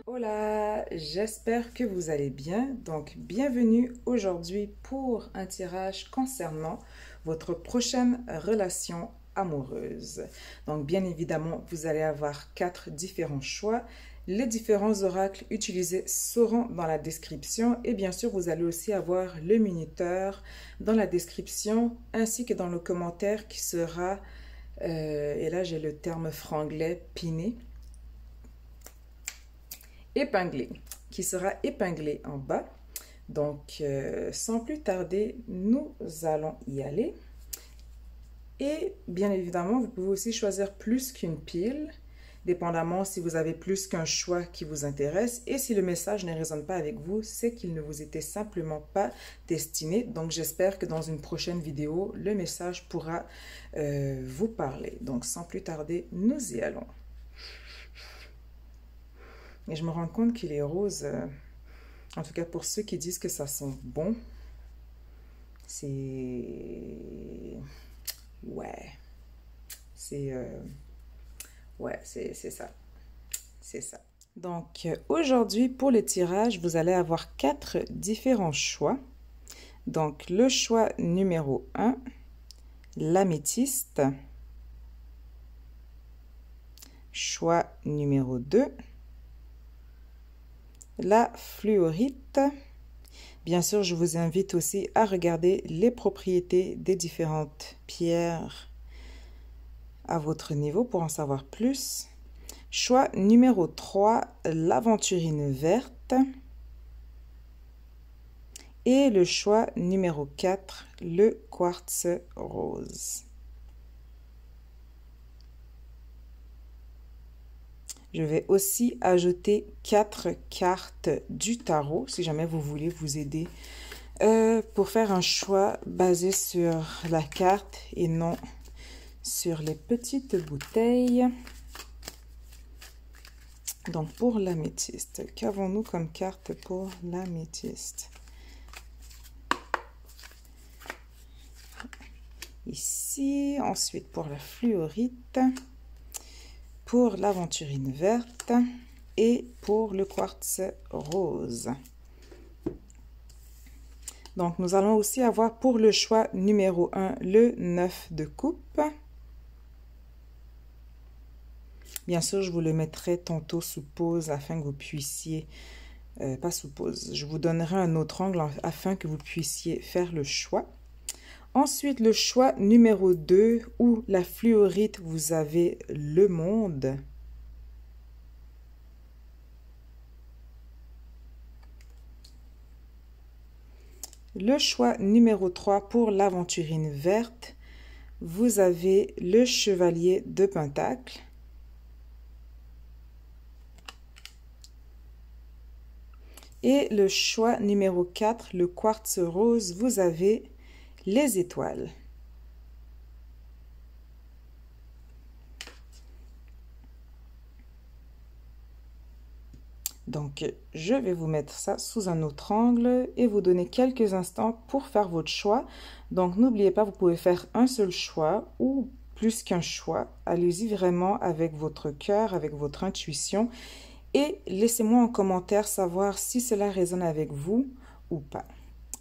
Hola, j'espère que vous allez bien. Donc, bienvenue aujourd'hui pour un tirage concernant votre prochaine relation amoureuse. Donc, bien évidemment, vous allez avoir 4 différents choix. Les différents oracles utilisés seront dans la description et bien sûr, vous allez aussi avoir le minuteur dans la description ainsi que dans le commentaire qui sera, et là j'ai le terme franglais, piné, épinglé, qui sera épinglé en bas. Donc, sans plus tarder, nous allons y aller. Et bien évidemment, vous pouvez aussi choisir plus qu'une pile, dépendamment si vous avez plus qu'un choix qui vous intéresse. Et si le message ne résonne pas avec vous, c'est qu'il ne vous était simplement pas destiné. Donc, j'espère que dans une prochaine vidéo, le message pourra vous parler. Donc, sans plus tarder, nous y allons. Et je me rends compte que les roses, en tout cas pour ceux qui disent que ça sent bon, c'est... Ouais, c'est ça. C'est ça. Donc, aujourd'hui, pour le tirage, vous allez avoir 4 différents choix. Donc, le choix numéro 1, l'améthyste. Choix numéro 2, la fluorite. Bien sûr, je vous invite aussi à regarder les propriétés des différentes pierres à votre niveau pour en savoir plus. Choix numéro 3, l'aventurine verte. Et le choix numéro 4, le quartz rose. Je vais aussi ajouter 4 cartes du tarot, si jamais vous voulez vous aider pour faire un choix basé sur la carte et non sur les petites bouteilles. Donc, pour l'améthyste, qu'avons-nous comme carte pour l'améthyste? Ici, ensuite pour la fluorite, pour l'aventurine verte et pour le quartz rose. Donc, nous allons aussi avoir pour le choix numéro 1, le 9 de coupe. Bien sûr, je vous le mettrai tantôt sous pause afin que vous puissiez, pas sous pause, je vous donnerai un autre angle afin que vous puissiez faire le choix. Ensuite, le choix numéro 2, où la fluorite, vous avez le monde. Le choix numéro 3, pour l'aventurine verte, vous avez le chevalier de Pentacle. Et le choix numéro 4, le quartz rose, vous avez les étoiles. Donc, je vais vous mettre ça sous un autre angle et vous donner quelques instants pour faire votre choix. Donc, n'oubliez pas, vous pouvez faire un seul choix ou plus qu'un choix. Allez-y vraiment avec votre cœur, avec votre intuition. Et laissez-moi en commentaire savoir si cela résonne avec vous ou pas.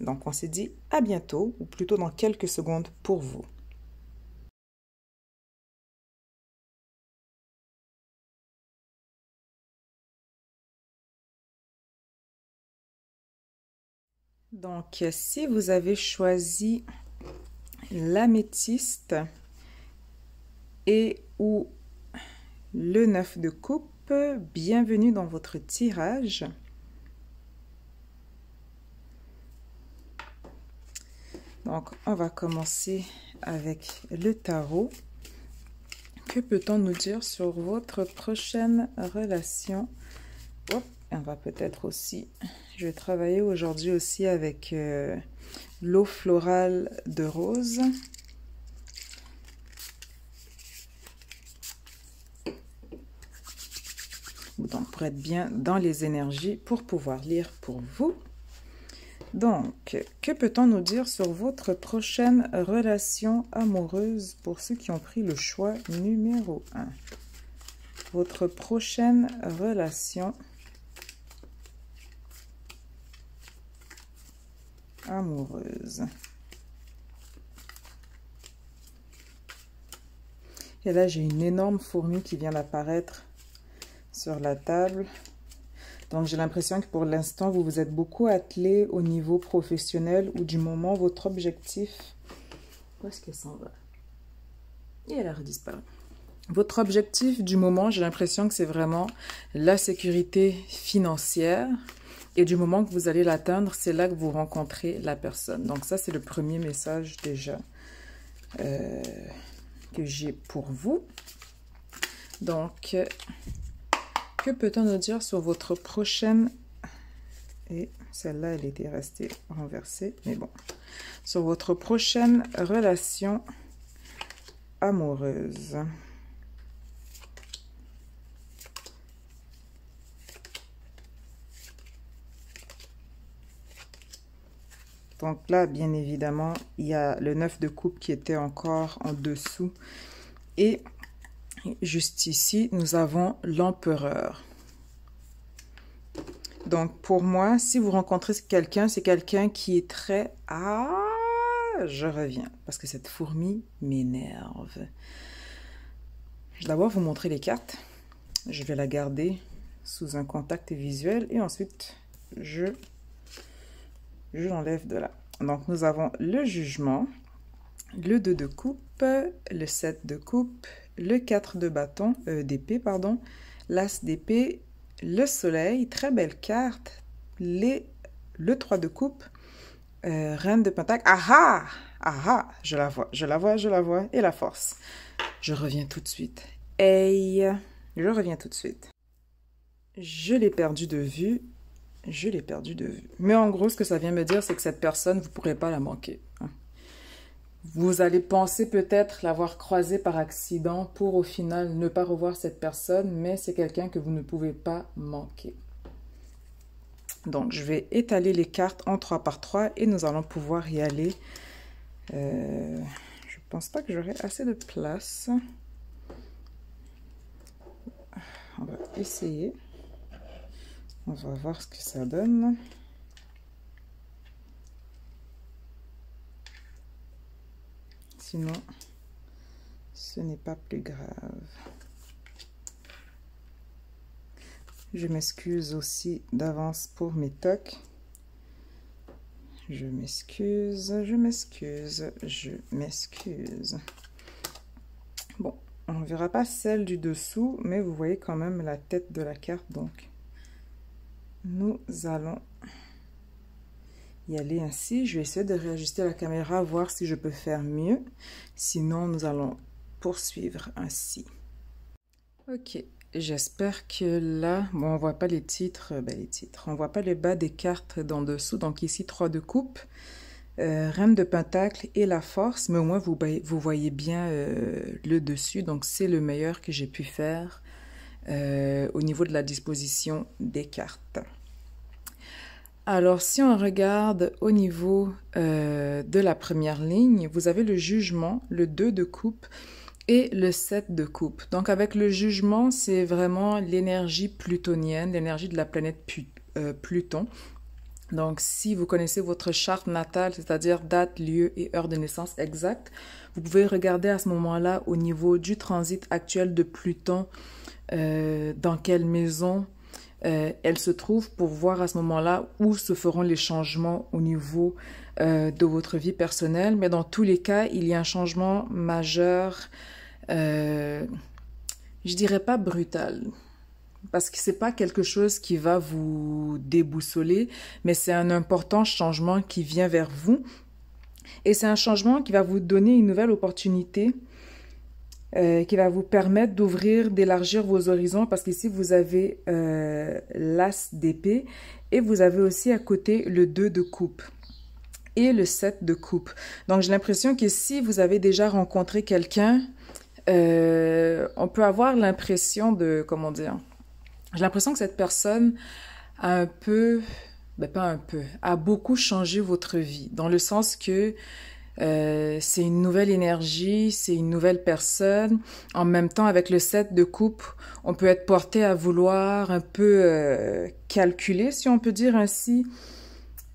Donc, on se dit à bientôt, ou plutôt dans quelques secondes pour vous. Donc, si vous avez choisi l'améthyste et ou le 9 de coupe, bienvenue dans votre tirage. Donc, on va commencer avec le tarot. Que peut-on nous dire sur votre prochaine relation? Hop, on va peut-être aussi... Je vais travailler aujourd'hui aussi avec l'eau florale de rose. Donc, pour être bien dans les énergies, pour pouvoir lire pour vous. Donc, que peut-on nous dire sur votre prochaine relation amoureuse pour ceux qui ont pris le choix numéro 1? Votre prochaine relation amoureuse. Et là, j'ai une énorme fourmi qui vient d'apparaître sur la table. Donc, j'ai l'impression que pour l'instant, vous vous êtes beaucoup attelé au niveau professionnel ou du moment, votre objectif... Où est-ce qu'elle s'en va? Et elle a redisparu. Votre objectif du moment, j'ai l'impression que c'est vraiment la sécurité financière. Et du moment que vous allez l'atteindre, c'est là que vous rencontrez la personne. Donc ça, c'est le premier message déjà que j'ai pour vous. Donc, que peut-on nous dire sur votre prochaine... Et celle-là, elle était restée renversée, mais bon. Sur votre prochaine relation amoureuse. Donc là, bien évidemment, il y a le 9 de coupe qui était encore en dessous. Et juste ici, nous avons l'empereur. Donc pour moi, si vous rencontrez quelqu'un, c'est quelqu'un qui est très... Ah, je reviens, parce que cette fourmi m'énerve. Je vais d'abord vous montrer les cartes. Je vais la garder sous un contact visuel et ensuite, je l'enlève de là. Donc, nous avons le jugement, le 2 de coupe, le 7 de coupe, le 4 de bâton, d'épée, pardon, l'as d'épée, le soleil, très belle carte, le 3 de coupe, reine de pentacle. Ah ah, je la vois, je la vois, je la vois, et la force. Je reviens tout de suite. Hey, je reviens tout de suite. Je l'ai perdu de vue. Je l'ai perdu de vue. Mais en gros, ce que ça vient me dire, c'est que cette personne, vous ne pourrez pas la manquer. Hein. Vous allez penser peut-être l'avoir croisée par accident pour au final ne pas revoir cette personne, mais c'est quelqu'un que vous ne pouvez pas manquer. Donc, je vais étaler les cartes en 3 par 3 et nous allons pouvoir y aller. Je ne pense pas que j'aurai assez de place. On va essayer. On va voir ce que ça donne. Sinon, ce n'est pas plus grave. Je m'excuse aussi d'avance pour mes tocs. Je m'excuse, je m'excuse, je m'excuse. Bon, on ne verra pas celle du dessous, mais vous voyez quand même la tête de la carte, donc... Nous allons y aller ainsi. Je vais essayer de réajuster la caméra, voir si je peux faire mieux. Sinon, nous allons poursuivre ainsi. Ok, j'espère que là... Bon, on ne voit pas les titres. On ne voit pas le bas des cartes d'en dessous. Donc ici, 3 de coupe, reine de pentacle et la force. Mais au moins, vous voyez bien le dessus. Donc, c'est le meilleur que j'ai pu faire au niveau de la disposition des cartes. Alors, si on regarde au niveau de la première ligne, vous avez le jugement, le 2 de coupe et le 7 de coupe. Donc, avec le jugement, c'est vraiment l'énergie plutonienne, l'énergie de la planète Pluton. Donc, si vous connaissez votre charte natale, c'est-à-dire date, lieu et heure de naissance exacte, vous pouvez regarder à ce moment-là au niveau du transit actuel de Pluton, dans quelle maison elle se trouve pour voir à ce moment-là où se feront les changements au niveau de votre vie personnelle. Mais dans tous les cas, il y a un changement majeur, je dirais pas brutal, parce que c'est pas quelque chose qui va vous déboussoler, mais c'est un important changement qui vient vers vous. Et c'est un changement qui va vous donner une nouvelle opportunité, qui va vous permettre d'ouvrir, d'élargir vos horizons, parce qu'ici, vous avez l'as d'épée et vous avez aussi à côté le 2 de coupe et le 7 de coupe. Donc, j'ai l'impression que si vous avez déjà rencontré quelqu'un, on peut avoir l'impression de, comment dire, j'ai l'impression que cette personne a un peu ben pas un peu, a beaucoup changé votre vie, dans le sens que c'est une nouvelle énergie, c'est une nouvelle personne. En même temps, avec le 7 de coupe, on peut être porté à vouloir un peu calculer, si on peut dire ainsi,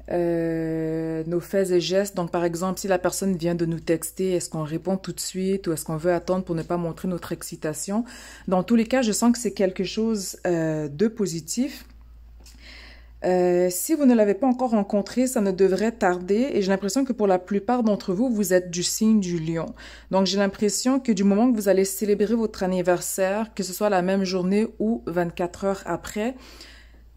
nos faits et gestes. Donc, par exemple, si la personne vient de nous texter, est-ce qu'on répond tout de suite ou est-ce qu'on veut attendre pour ne pas montrer notre excitation? Dans tous les cas, je sens que c'est quelque chose de positif. Si vous ne l'avez pas encore rencontré, ça ne devrait tarder et j'ai l'impression que pour la plupart d'entre vous, vous êtes du signe du lion. Donc, j'ai l'impression que du moment que vous allez célébrer votre anniversaire, que ce soit la même journée ou 24 heures après,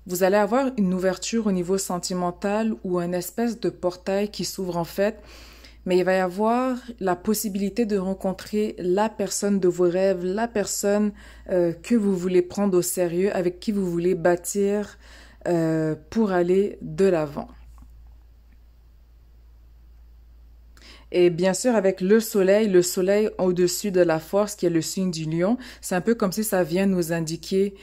vous allez avoir une ouverture au niveau sentimental ou un espèce de portail qui s'ouvre en fait, mais il va y avoir la possibilité de rencontrer la personne de vos rêves, la personne que vous voulez prendre au sérieux, avec qui vous voulez bâtir pour aller de l'avant. Et bien sûr, avec le soleil au-dessus de la force, qui est le signe du lion, c'est un peu comme si ça vient nous indiquer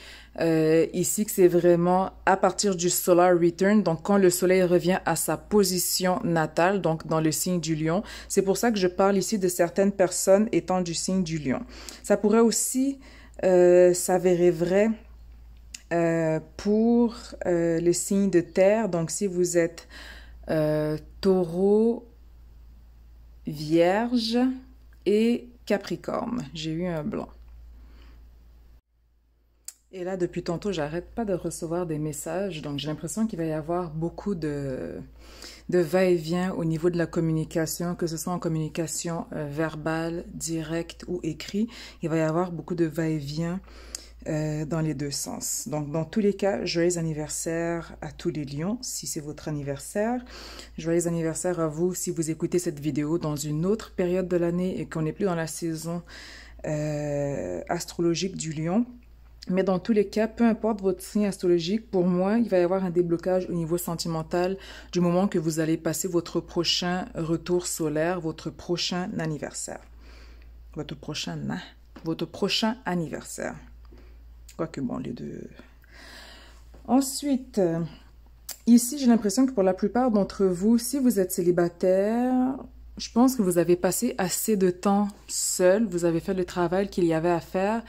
ici que c'est vraiment à partir du solar return, donc quand le soleil revient à sa position natale, donc dans le signe du lion. C'est pour ça que je parle ici de certaines personnes étant du signe du lion. Ça pourrait aussi s'avérer vrai pour les signes de terre. Donc, si vous êtes taureau, vierge et capricorne. J'ai eu un blanc. Et là, depuis tantôt, j'arrête pas de recevoir des messages. Donc, j'ai l'impression qu'il va y avoir beaucoup de va-et-vient au niveau de la communication, que ce soit en communication verbale, directe ou écrite. Il va y avoir beaucoup de va-et-vient dans les deux sens. Donc, dans tous les cas, joyeux anniversaire à tous les lions, si c'est votre anniversaire. Joyeux anniversaire à vous si vous écoutez cette vidéo dans une autre période de l'année et qu'on n'est plus dans la saison astrologique du lion. Mais dans tous les cas, peu importe votre signe astrologique, pour moi, il va y avoir un déblocage au niveau sentimental du moment que vous allez passer votre prochain retour solaire, votre prochain anniversaire. Votre prochain anniversaire. Quoique bon, les deux. Ensuite, ici, j'ai l'impression que pour la plupart d'entre vous, si vous êtes célibataire, je pense que vous avez passé assez de temps seul, vous avez fait le travail qu'il y avait à faire.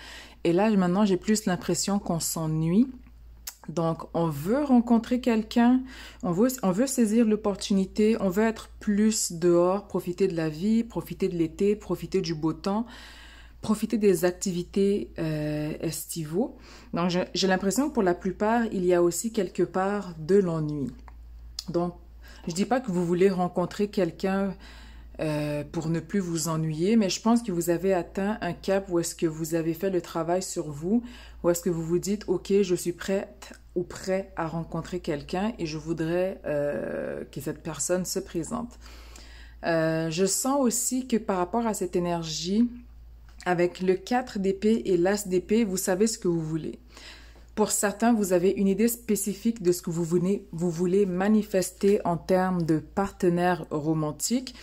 Et là, maintenant, j'ai plus l'impression qu'on s'ennuie. Donc, on veut rencontrer quelqu'un, on veut saisir l'opportunité, on veut être plus dehors, profiter de la vie, profiter de l'été, profiter du beau temps, profiter des activités estivaux. Donc, j'ai l'impression que pour la plupart, il y a aussi quelque part de l'ennui. Donc, je dis pas que vous voulez rencontrer quelqu'un pour ne plus vous ennuyer, mais je pense que vous avez atteint un cap où est-ce que vous avez fait le travail sur vous, où est-ce que vous vous dites, OK, je suis prête ou prêt à rencontrer quelqu'un et je voudrais que cette personne se présente. Je sens aussi que par rapport à cette énergie, avec le 4 d'épée et l'as d'épée, vous savez ce que vous voulez. Pour certains, vous avez une idée spécifique de ce que vous voulez manifester en termes de partenaire romantique.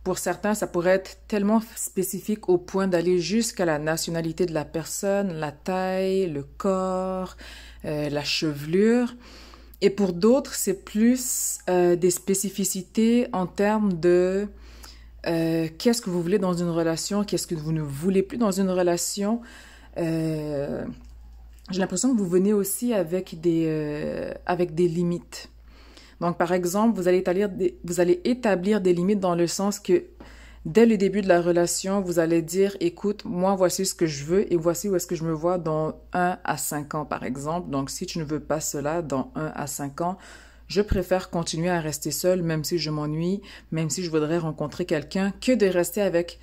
Pour certains, ça pourrait être tellement spécifique au point d'aller jusqu'à la nationalité de la personne, la taille, le corps, la chevelure. Et pour d'autres, c'est plus des spécificités en termes de qu'est-ce que vous voulez dans une relation, qu'est-ce que vous ne voulez plus dans une relation. J'ai l'impression que vous venez aussi avec des limites. Donc, par exemple, vous allez établir des limites dans le sens que dès le début de la relation, vous allez dire, écoute, moi, voici ce que je veux et voici où est-ce que je me vois dans 1 à 5 ans, par exemple. Donc, si tu ne veux pas cela dans 1 à 5 ans, je préfère continuer à rester seule, même si je m'ennuie, même si je voudrais rencontrer quelqu'un, que de rester avec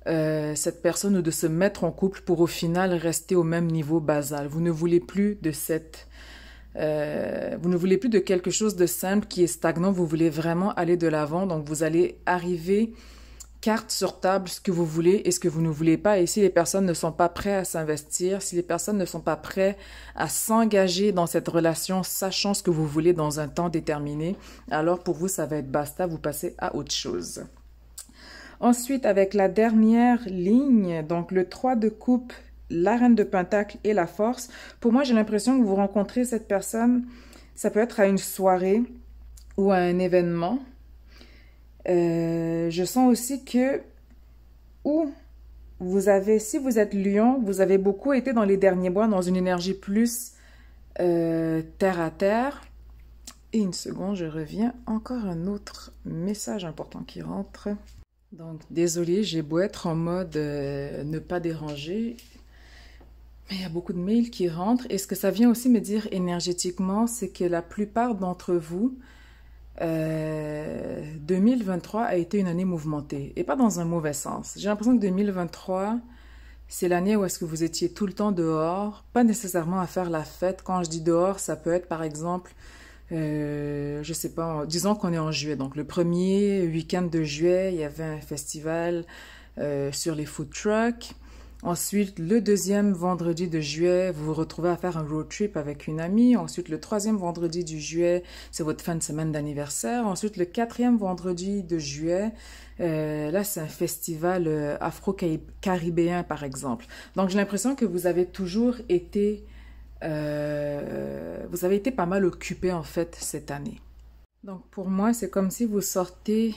cette personne ou de se mettre en couple pour au final rester au même niveau basal. Vous ne voulez plus de vous ne voulez plus de quelque chose de simple qui est stagnant, vous voulez vraiment aller de l'avant, donc vous allez arriver carte sur table ce que vous voulez et ce que vous ne voulez pas. Et si les personnes ne sont pas prêtes à s'investir, si les personnes ne sont pas prêtes à s'engager dans cette relation, sachant ce que vous voulez dans un temps déterminé, alors pour vous, ça va être basta, vous passez à autre chose. Ensuite, avec la dernière ligne, donc le 3 de coupe, la reine de pentacle et la force. Pour moi, j'ai l'impression que vous rencontrez cette personne Ça peut être à une soirée ou à un événement. Je sens aussi que ou si vous êtes Lion, vous avez beaucoup été dans les derniers mois dans une énergie plus terre à terre. Et une seconde, je reviens. Encore un autre message important qui rentre. Donc, désolé, j'ai beau être en mode ne pas déranger, mais il y a beaucoup de mails qui rentrent. Et ce que ça vient aussi me dire énergétiquement, c'est que la plupart d'entre vous, 2023 a été une année mouvementée. Et pas dans un mauvais sens. J'ai l'impression que 2023, c'est l'année où est-ce que vous étiez tout le temps dehors, pas nécessairement à faire la fête. Quand je dis dehors, ça peut être par exemple... je sais pas, disons qu'on est en juillet. Donc, le premier week-end de juillet, il y avait un festival sur les food trucks. Ensuite, le deuxième vendredi de juillet, vous vous retrouvez à faire un road trip avec une amie. Ensuite, le troisième vendredi du juillet, c'est votre fin de semaine d'anniversaire. Ensuite, le quatrième vendredi de juillet, là, c'est un festival afro-caribéen, par exemple. Donc, j'ai l'impression que vous avez toujours été... vous avez été pas mal occupé en fait cette année. Donc pour moi, c'est comme si vous sortez,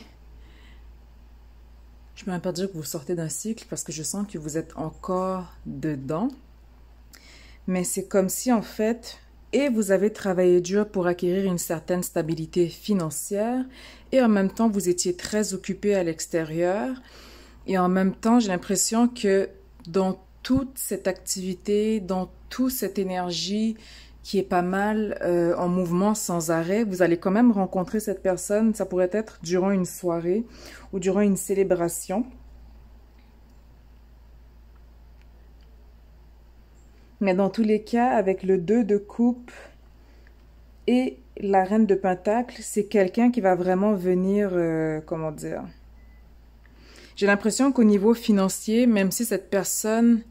je ne peux même pas dire que vous sortez d'un cycle parce que je sens que vous êtes encore dedans. Mais c'est comme si en fait, et vous avez travaillé dur pour acquérir une certaine stabilité financière et en même temps, vous étiez très occupé à l'extérieur. Et en même temps, j'ai l'impression que dans toute cette activité, dans toute cette énergie qui est pas mal en mouvement sans arrêt, vous allez quand même rencontrer cette personne. Ça pourrait être durant une soirée ou durant une célébration. Mais dans tous les cas, avec le 2 de coupe et la reine de pentacle, c'est quelqu'un qui va vraiment venir, comment dire... J'ai l'impression qu'au niveau financier, même si cette personne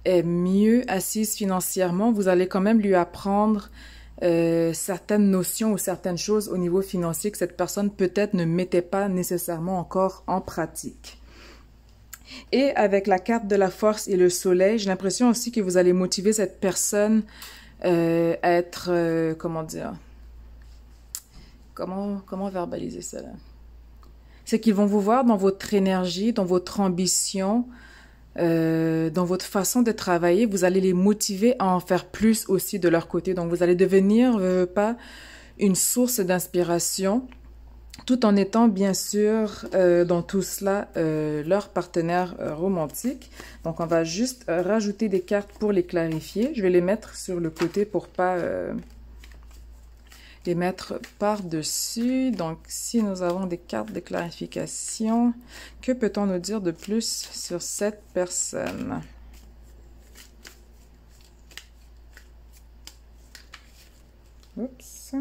est mieux assise financièrement, vous allez quand même lui apprendre certaines notions ou certaines choses au niveau financier que cette personne peut-être ne mettait pas nécessairement encore en pratique. Et avec la carte de la force et le soleil, j'ai l'impression aussi que vous allez motiver cette personne à être, comment dire, comment verbaliser cela? C'est qu'ils vont vous voir dans votre énergie, dans votre ambition, dans votre façon de travailler. Vous allez les motiver à en faire plus aussi de leur côté. Donc, vous allez devenir, pas une source d'inspiration, tout en étant, bien sûr, dans tout cela, leur partenaire romantique. Donc, on va juste rajouter des cartes pour les clarifier. Je vais les mettre sur le côté pour pas... les mettre par-dessus. Donc, si nous avons des cartes de clarification, que peut-on nous dire de plus sur cette personne? Oups.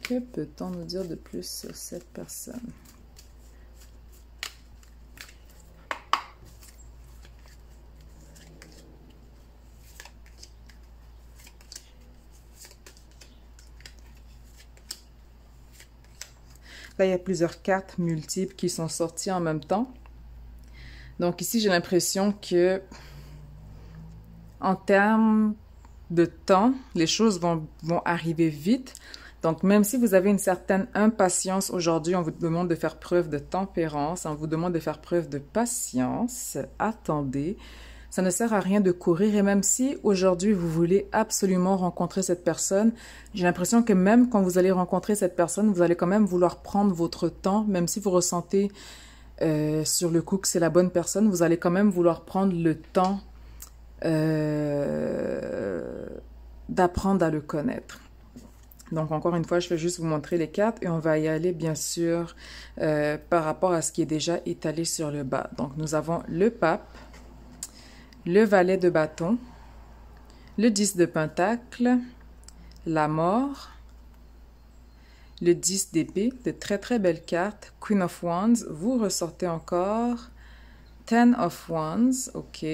Que peut-on nous dire de plus sur cette personne? Là, il y a plusieurs cartes multiples qui sont sorties en même temps. Donc ici, j'ai l'impression que en termes de temps, les choses vont arriver vite. Donc même si vous avez une certaine impatience aujourd'hui, on vous demande de faire preuve de tempérance, on vous demande de faire preuve de patience. Attendez. Ça ne sert à rien de courir et même si aujourd'hui vous voulez absolument rencontrer cette personne, j'ai l'impression que même quand vous allez rencontrer cette personne, vous allez quand même vouloir prendre votre temps, même si vous ressentez sur le coup que c'est la bonne personne, vous allez quand même vouloir prendre le temps d'apprendre à le connaître. Donc encore une fois, je vais juste vous montrer les cartes et on va y aller bien sûr par rapport à ce qui est déjà étalé sur le bas. Donc nous avons le pape, le valet de bâton, le 10 de pentacle, la mort, le 10 d'épée, de très très belles cartes, Queen of Wands, vous ressortez encore, 10 of Wands, ok,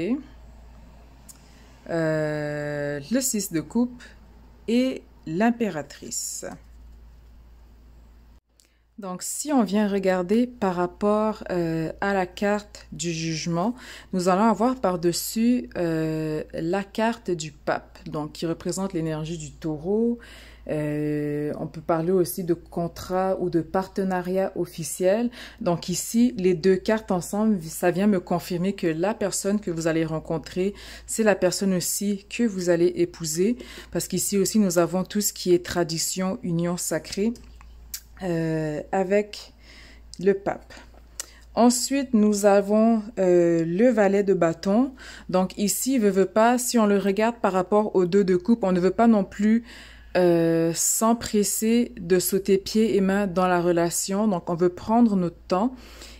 le 6 de coupe et l'impératrice. Donc, si on vient regarder par rapport à la carte du jugement, nous allons avoir par-dessus la carte du pape, donc qui représente l'énergie du taureau. On peut parler aussi de contrat ou de partenariat officiel. Donc ici, les deux cartes ensemble, ça vient me confirmer que la personne que vous allez rencontrer, c'est la personne aussi que vous allez épouser. Parce qu'ici aussi, nous avons tout ce qui est tradition, union sacrée. Avec le pape. Ensuite, nous avons le valet de bâton. Donc ici, veut pas, si on le regarde par rapport aux deux de coupe, on ne veut pas non plus s'empresser de sauter pieds et mains dans la relation. Donc on veut prendre notre temps.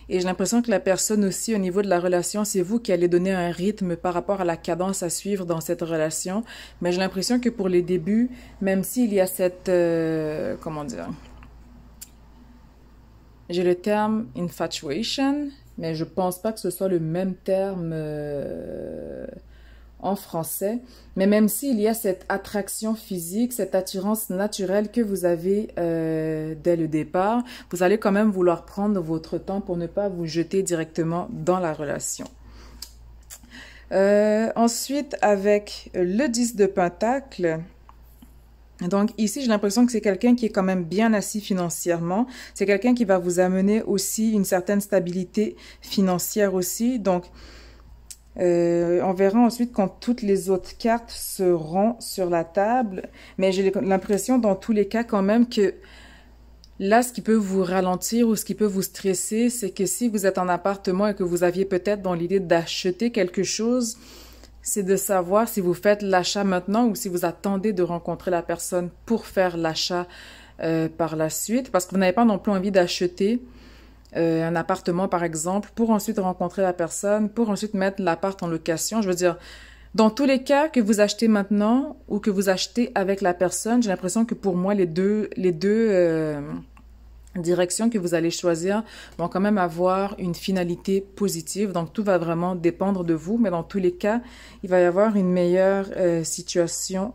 Et j'ai l'impression que la personne aussi, au niveau de la relation, c'est vous qui allez donner un rythme par rapport à la cadence à suivre dans cette relation. Mais j'ai l'impression que pour les débuts, même s'il y a cette, comment dire, j'ai le terme infatuation, mais je pense pas que ce soit le même terme en français. Mais même s'il y a cette attraction physique, cette attirance naturelle que vous avez dès le départ, vous allez quand même vouloir prendre votre temps pour ne pas vous jeter directement dans la relation. Ensuite, avec le 10 de Pentacle, donc ici, j'ai l'impression que c'est quelqu'un qui est quand même bien assis financièrement. C'est quelqu'un qui va vous amener aussi une certaine stabilité financière aussi. Donc, on verra ensuite quand toutes les autres cartes seront sur la table. Mais j'ai l'impression dans tous les cas quand même que là, ce qui peut vous ralentir ou ce qui peut vous stresser, c'est que si vous êtes en appartement et que vous aviez peut-être dans l'idée d'acheter quelque chose, c'est de savoir si vous faites l'achat maintenant ou si vous attendez de rencontrer la personne pour faire l'achat par la suite. Parce que vous n'avez pas non plus envie d'acheter un appartement, par exemple, pour ensuite rencontrer la personne, pour ensuite mettre l'appart en location. Je veux dire, dans tous les cas que vous achetez maintenant ou que vous achetez avec la personne, j'ai l'impression que pour moi, les deux direction que vous allez choisir vont quand même avoir une finalité positive. Donc, tout va vraiment dépendre de vous. Mais dans tous les cas, il va y avoir une meilleure situation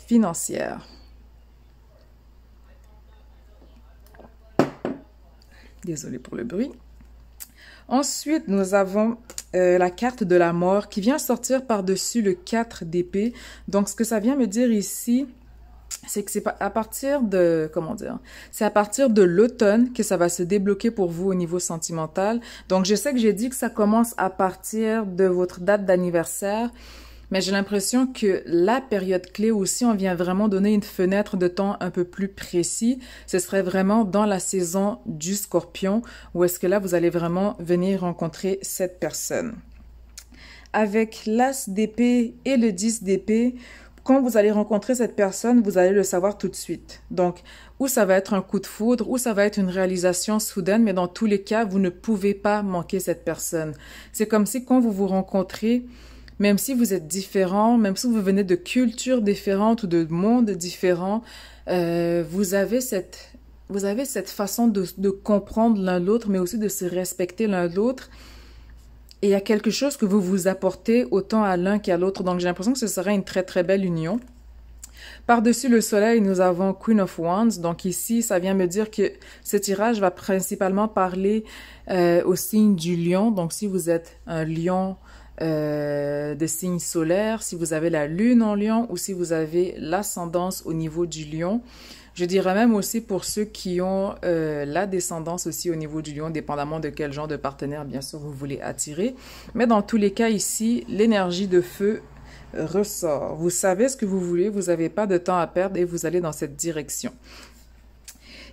financière. Désolée pour le bruit. Ensuite, nous avons la carte de la mort qui vient sortir par-dessus le 4 d'épée. Donc, ce que ça vient me dire ici, c'est que c'est à partir de, comment dire, c'est à partir de l'automne que ça va se débloquer pour vous au niveau sentimental. Donc, je sais que j'ai dit que ça commence à partir de votre date d'anniversaire, mais j'ai l'impression que la période clé aussi, on vient vraiment donner une fenêtre de temps un peu plus précis. Ce serait vraiment dans la saison du Scorpion, où est-ce que là, vous allez vraiment venir rencontrer cette personne. Avec l'As d'épée et le 10 d'épée, quand vous allez rencontrer cette personne, vous allez le savoir tout de suite. Donc, ou ça va être un coup de foudre, ou ça va être une réalisation soudaine, mais dans tous les cas, vous ne pouvez pas manquer cette personne. C'est comme si quand vous vous rencontrez, même si vous êtes différents, même si vous venez de cultures différentes ou de mondes différents, vous avez cette façon de comprendre l'un l'autre, mais aussi de se respecter l'un l'autre. Et il y a quelque chose que vous vous apportez autant à l'un qu'à l'autre. Donc, j'ai l'impression que ce sera une très, très belle union. Par-dessus le soleil, nous avons Queen of Wands. Donc ici, ça vient me dire que ce tirage va principalement parler au signe du lion. Donc, si vous êtes un lion de signe solaire, si vous avez la lune en lion ou si vous avez l'ascendance au niveau du lion. Je dirais même aussi pour ceux qui ont la descendance aussi au niveau du lion, dépendamment de quel genre de partenaire, bien sûr, vous voulez attirer. Mais dans tous les cas ici, l'énergie de feu ressort. Vous savez ce que vous voulez, vous n'avez pas de temps à perdre et vous allez dans cette direction.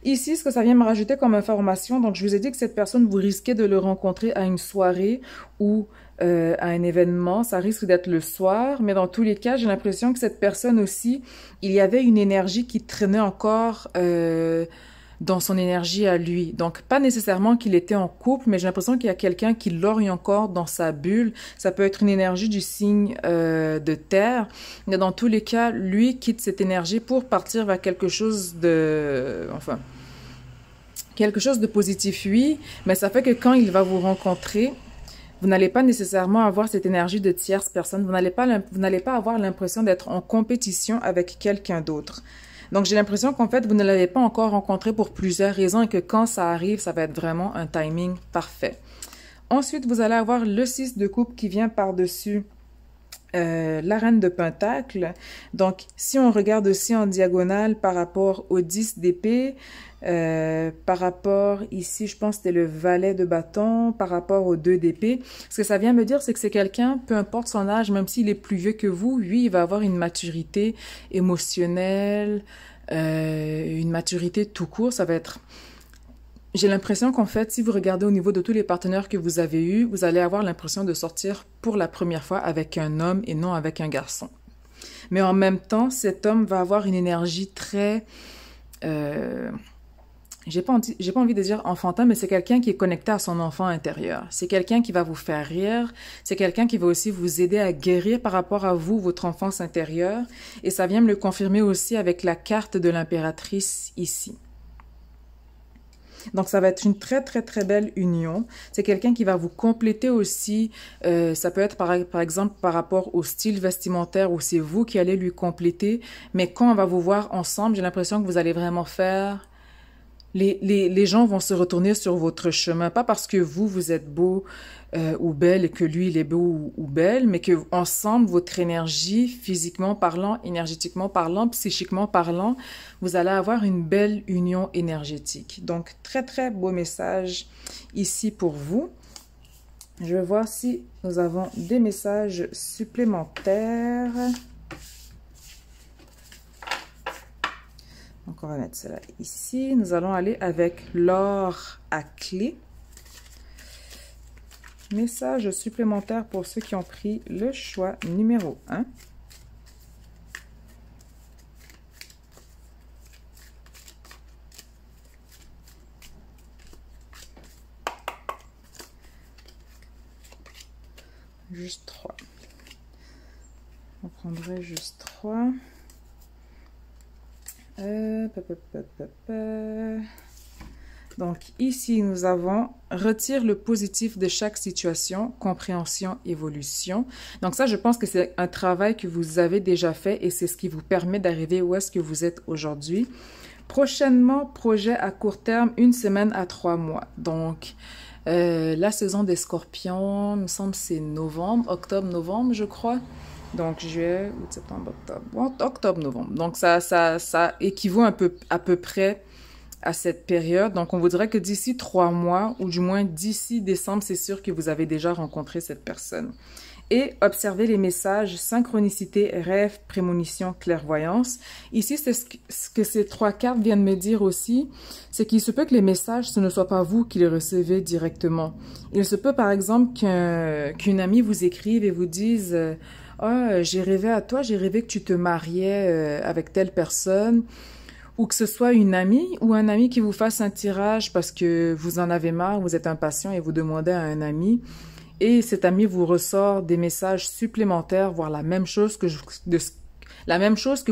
Ici, ce que ça vient me rajouter comme information, donc je vous ai dit que cette personne, vous risquez de le rencontrer à une soirée ou à un événement, ça risque d'être le soir, mais dans tous les cas, j'ai l'impression que cette personne aussi, il y avait une énergie qui traînait encore dans son énergie à lui. Donc, pas nécessairement qu'il était en couple, mais j'ai l'impression qu'il y a quelqu'un qui l'orient encore dans sa bulle. Ça peut être une énergie du signe de terre, mais dans tous les cas, lui quitte cette énergie pour partir vers quelque chose de... Enfin, quelque chose de positif, oui, mais ça fait que quand il va vous rencontrer, vous n'allez pas nécessairement avoir cette énergie de tierce personne. Vous n'allez pas avoir l'impression d'être en compétition avec quelqu'un d'autre. Donc, j'ai l'impression qu'en fait, vous ne l'avez pas encore rencontré pour plusieurs raisons et que quand ça arrive, ça va être vraiment un timing parfait. Ensuite, vous allez avoir le 6 de coupe qui vient par-dessus la reine de Pentacle. Donc, si on regarde aussi en diagonale par rapport au 10 d'épée, par rapport ici, je pense que c'était le valet de bâton, par rapport au 2 d'épée, ce que ça vient me dire, c'est que c'est quelqu'un, peu importe son âge, même s'il est plus vieux que vous, lui, il va avoir une maturité émotionnelle, une maturité tout court, ça va être... J'ai l'impression qu'en fait, si vous regardez au niveau de tous les partenaires que vous avez eus, vous allez avoir l'impression de sortir pour la première fois avec un homme et non avec un garçon. Mais en même temps, cet homme va avoir une énergie très... j'ai pas envie de dire enfantin, mais c'est quelqu'un qui est connecté à son enfant intérieur. C'est quelqu'un qui va vous faire rire. C'est quelqu'un qui va aussi vous aider à guérir par rapport à vous, votre enfance intérieure. Et ça vient me le confirmer aussi avec la carte de l'impératrice ici. Donc, ça va être une très, très, très belle union. C'est quelqu'un qui va vous compléter aussi. Ça peut être, par exemple, par rapport au style vestimentaire où c'est vous qui allez lui compléter. Mais quand on va vous voir ensemble, j'ai l'impression que vous allez vraiment faire... Les gens vont se retourner sur votre chemin. Pas parce que vous êtes beau ou belle et que lui, il est beau ou belle, mais que ensemble, votre énergie, physiquement parlant, énergétiquement parlant, psychiquement parlant, vous allez avoir une belle union énergétique. Donc, très, très beau message ici pour vous. Je vais voir si nous avons des messages supplémentaires. Donc, on va mettre cela ici. Nous allons aller avec l'or à clé. Message supplémentaire pour ceux qui ont pris le choix numéro 1. Juste 3. On prendrait juste 3. Donc ici nous avons retire le positif de chaque situation, compréhension, évolution. Donc ça, je pense que c'est un travail que vous avez déjà fait et c'est ce qui vous permet d'arriver où est-ce que vous êtes aujourd'hui. Prochainement, projet à court terme, 1 semaine à 3 mois. Donc la saison des scorpions, il me semble c'est novembre, octobre, novembre je crois. Donc, juillet, août, septembre, octobre. Octobre, novembre. Donc, ça équivaut à peu près à cette période. Donc, on vous dirait que d'ici 3 mois, ou du moins d'ici décembre, c'est sûr que vous avez déjà rencontré cette personne. Et observez les messages, synchronicité, rêve, prémonition, clairvoyance. Ici, c'est ce que ces 3 cartes viennent me dire aussi, c'est qu'il se peut que les messages, ce ne soit pas vous qui les recevez directement. Il se peut, par exemple, qu'une amie vous écrive et vous dise... Ah, j'ai rêvé à toi, j'ai rêvé que tu te mariais avec telle personne, ou que ce soit une amie ou un ami qui vous fasse un tirage parce que vous en avez marre, vous êtes impatient et vous demandez à un ami, et cet ami vous ressort des messages supplémentaires, voire la même chose que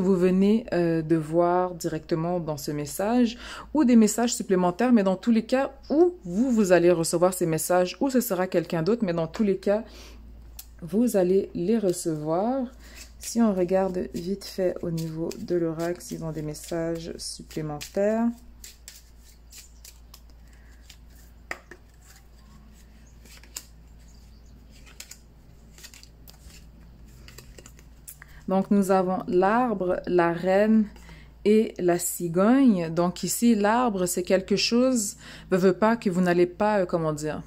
vous venez de voir directement dans ce message, ou des messages supplémentaires, mais dans tous les cas, où vous allez recevoir ces messages, ou ce sera quelqu'un d'autre, mais dans tous les cas, vous allez les recevoir. Si on regarde vite fait au niveau de l'oracle, s'ils ont des messages supplémentaires. Donc, nous avons l'arbre, la reine et la cigogne. Donc, ici, l'arbre, c'est quelque chose, ne veut pas que vous n'allez pas, comment dire,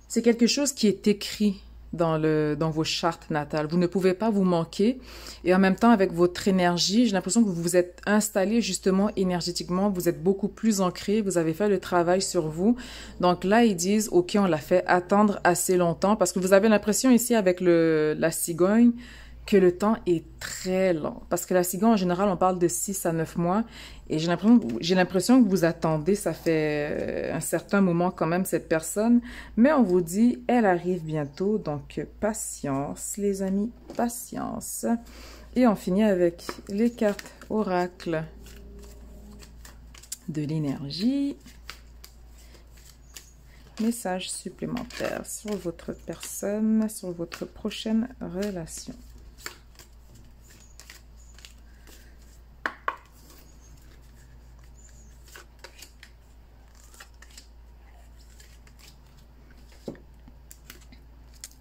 c'est quelque chose qui est écrit dans vos chartes natales. Vous ne pouvez pas vous manquer. Et en même temps, avec votre énergie, j'ai l'impression que vous vous êtes installé justement énergétiquement. Vous êtes beaucoup plus ancré. Vous avez fait le travail sur vous. Donc là, ils disent, OK, on l'a fait attendre assez longtemps parce que vous avez l'impression ici avec la cigogne que le temps est très lent. Parce que la cigogne, en général, on parle de 6 à 9 mois. Et j'ai l'impression que vous attendez, ça fait un certain moment quand même, cette personne. Mais on vous dit, elle arrive bientôt. Donc, patience, les amis, patience. Et on finit avec les cartes oracle de l'énergie. Message supplémentaire sur votre personne, sur votre prochaine relation.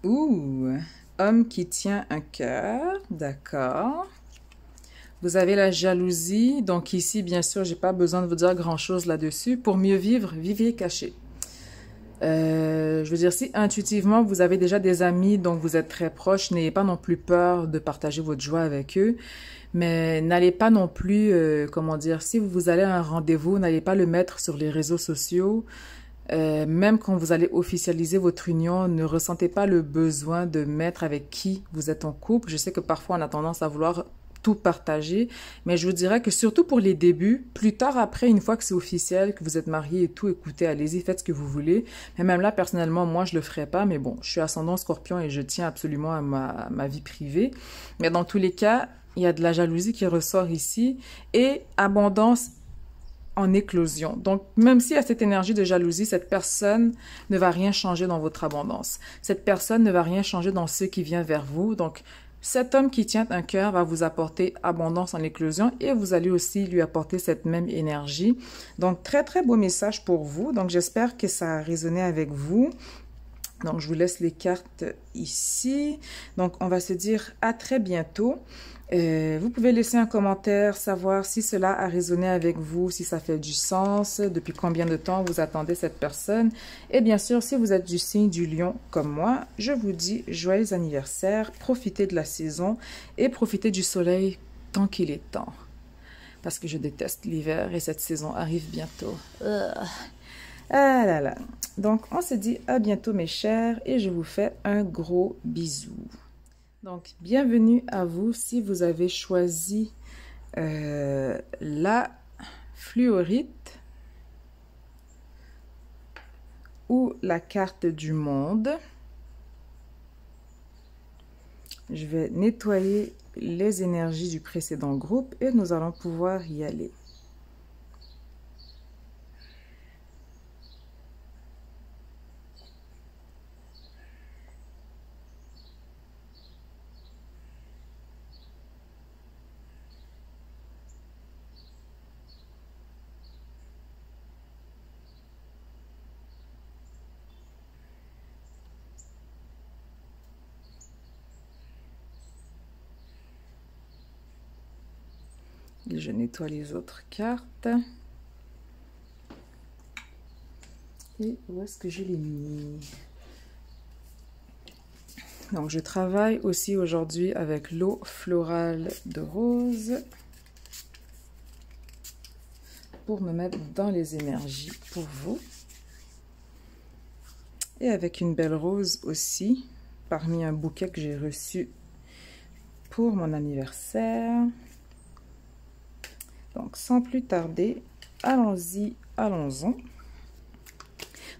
Ouh, homme qui tient un cœur, d'accord. Vous avez la jalousie, donc ici, bien sûr, j'ai pas besoin de vous dire grand-chose là-dessus. Pour mieux vivre, vivez caché. Je veux dire, si intuitivement, vous avez déjà des amis dont vous êtes très proches, n'ayez pas non plus peur de partager votre joie avec eux. Mais n'allez pas non plus, comment dire, si vous allez à un rendez-vous, n'allez pas le mettre sur les réseaux sociaux. Même quand vous allez officialiser votre union, ne ressentez pas le besoin de mettre avec qui vous êtes en couple. Je sais que parfois on a tendance à vouloir tout partager, mais je vous dirais que surtout pour les débuts, plus tard après, une fois que c'est officiel, que vous êtes marié et tout, écoutez, allez-y, faites ce que vous voulez. Mais même là, personnellement, moi, je le ferais pas, mais bon, je suis ascendant Scorpion et je tiens absolument à ma vie privée. Mais dans tous les cas, il y a de la jalousie qui ressort ici et abondance en éclosion. Donc, même s'il y a cette énergie de jalousie, cette personne ne va rien changer dans votre abondance. Cette personne ne va rien changer dans ce qui vient vers vous. Donc, cet homme qui tient un cœur va vous apporter abondance en éclosion et vous allez aussi lui apporter cette même énergie. Donc, très, très beau message pour vous. Donc, j'espère que ça a résonné avec vous. Donc, je vous laisse les cartes ici. Donc, on va se dire à très bientôt. Vous pouvez laisser un commentaire, savoir si cela a résonné avec vous, si ça fait du sens, depuis combien de temps vous attendez cette personne. Et bien sûr, si vous êtes du signe du lion comme moi, je vous dis joyeux anniversaire, profitez de la saison et profitez du soleil tant qu'il est temps. Parce que je déteste l'hiver et cette saison arrive bientôt. Ah là là. Donc, on se dit à bientôt mes chers et je vous fais un gros bisou. Donc, bienvenue à vous si vous avez choisi la fluorite ou la carte du monde. Je vais nettoyer les énergies du précédent groupe et nous allons pouvoir y aller. Et je nettoie les autres cartes. Et où est-ce que je l'ai mis? Donc, je travaille aussi aujourd'hui avec l'eau florale de rose pour me mettre dans les énergies pour vous. Et avec une belle rose aussi, parmi un bouquet que j'ai reçu pour mon anniversaire. Donc, sans plus tarder, allons-y, allons-en.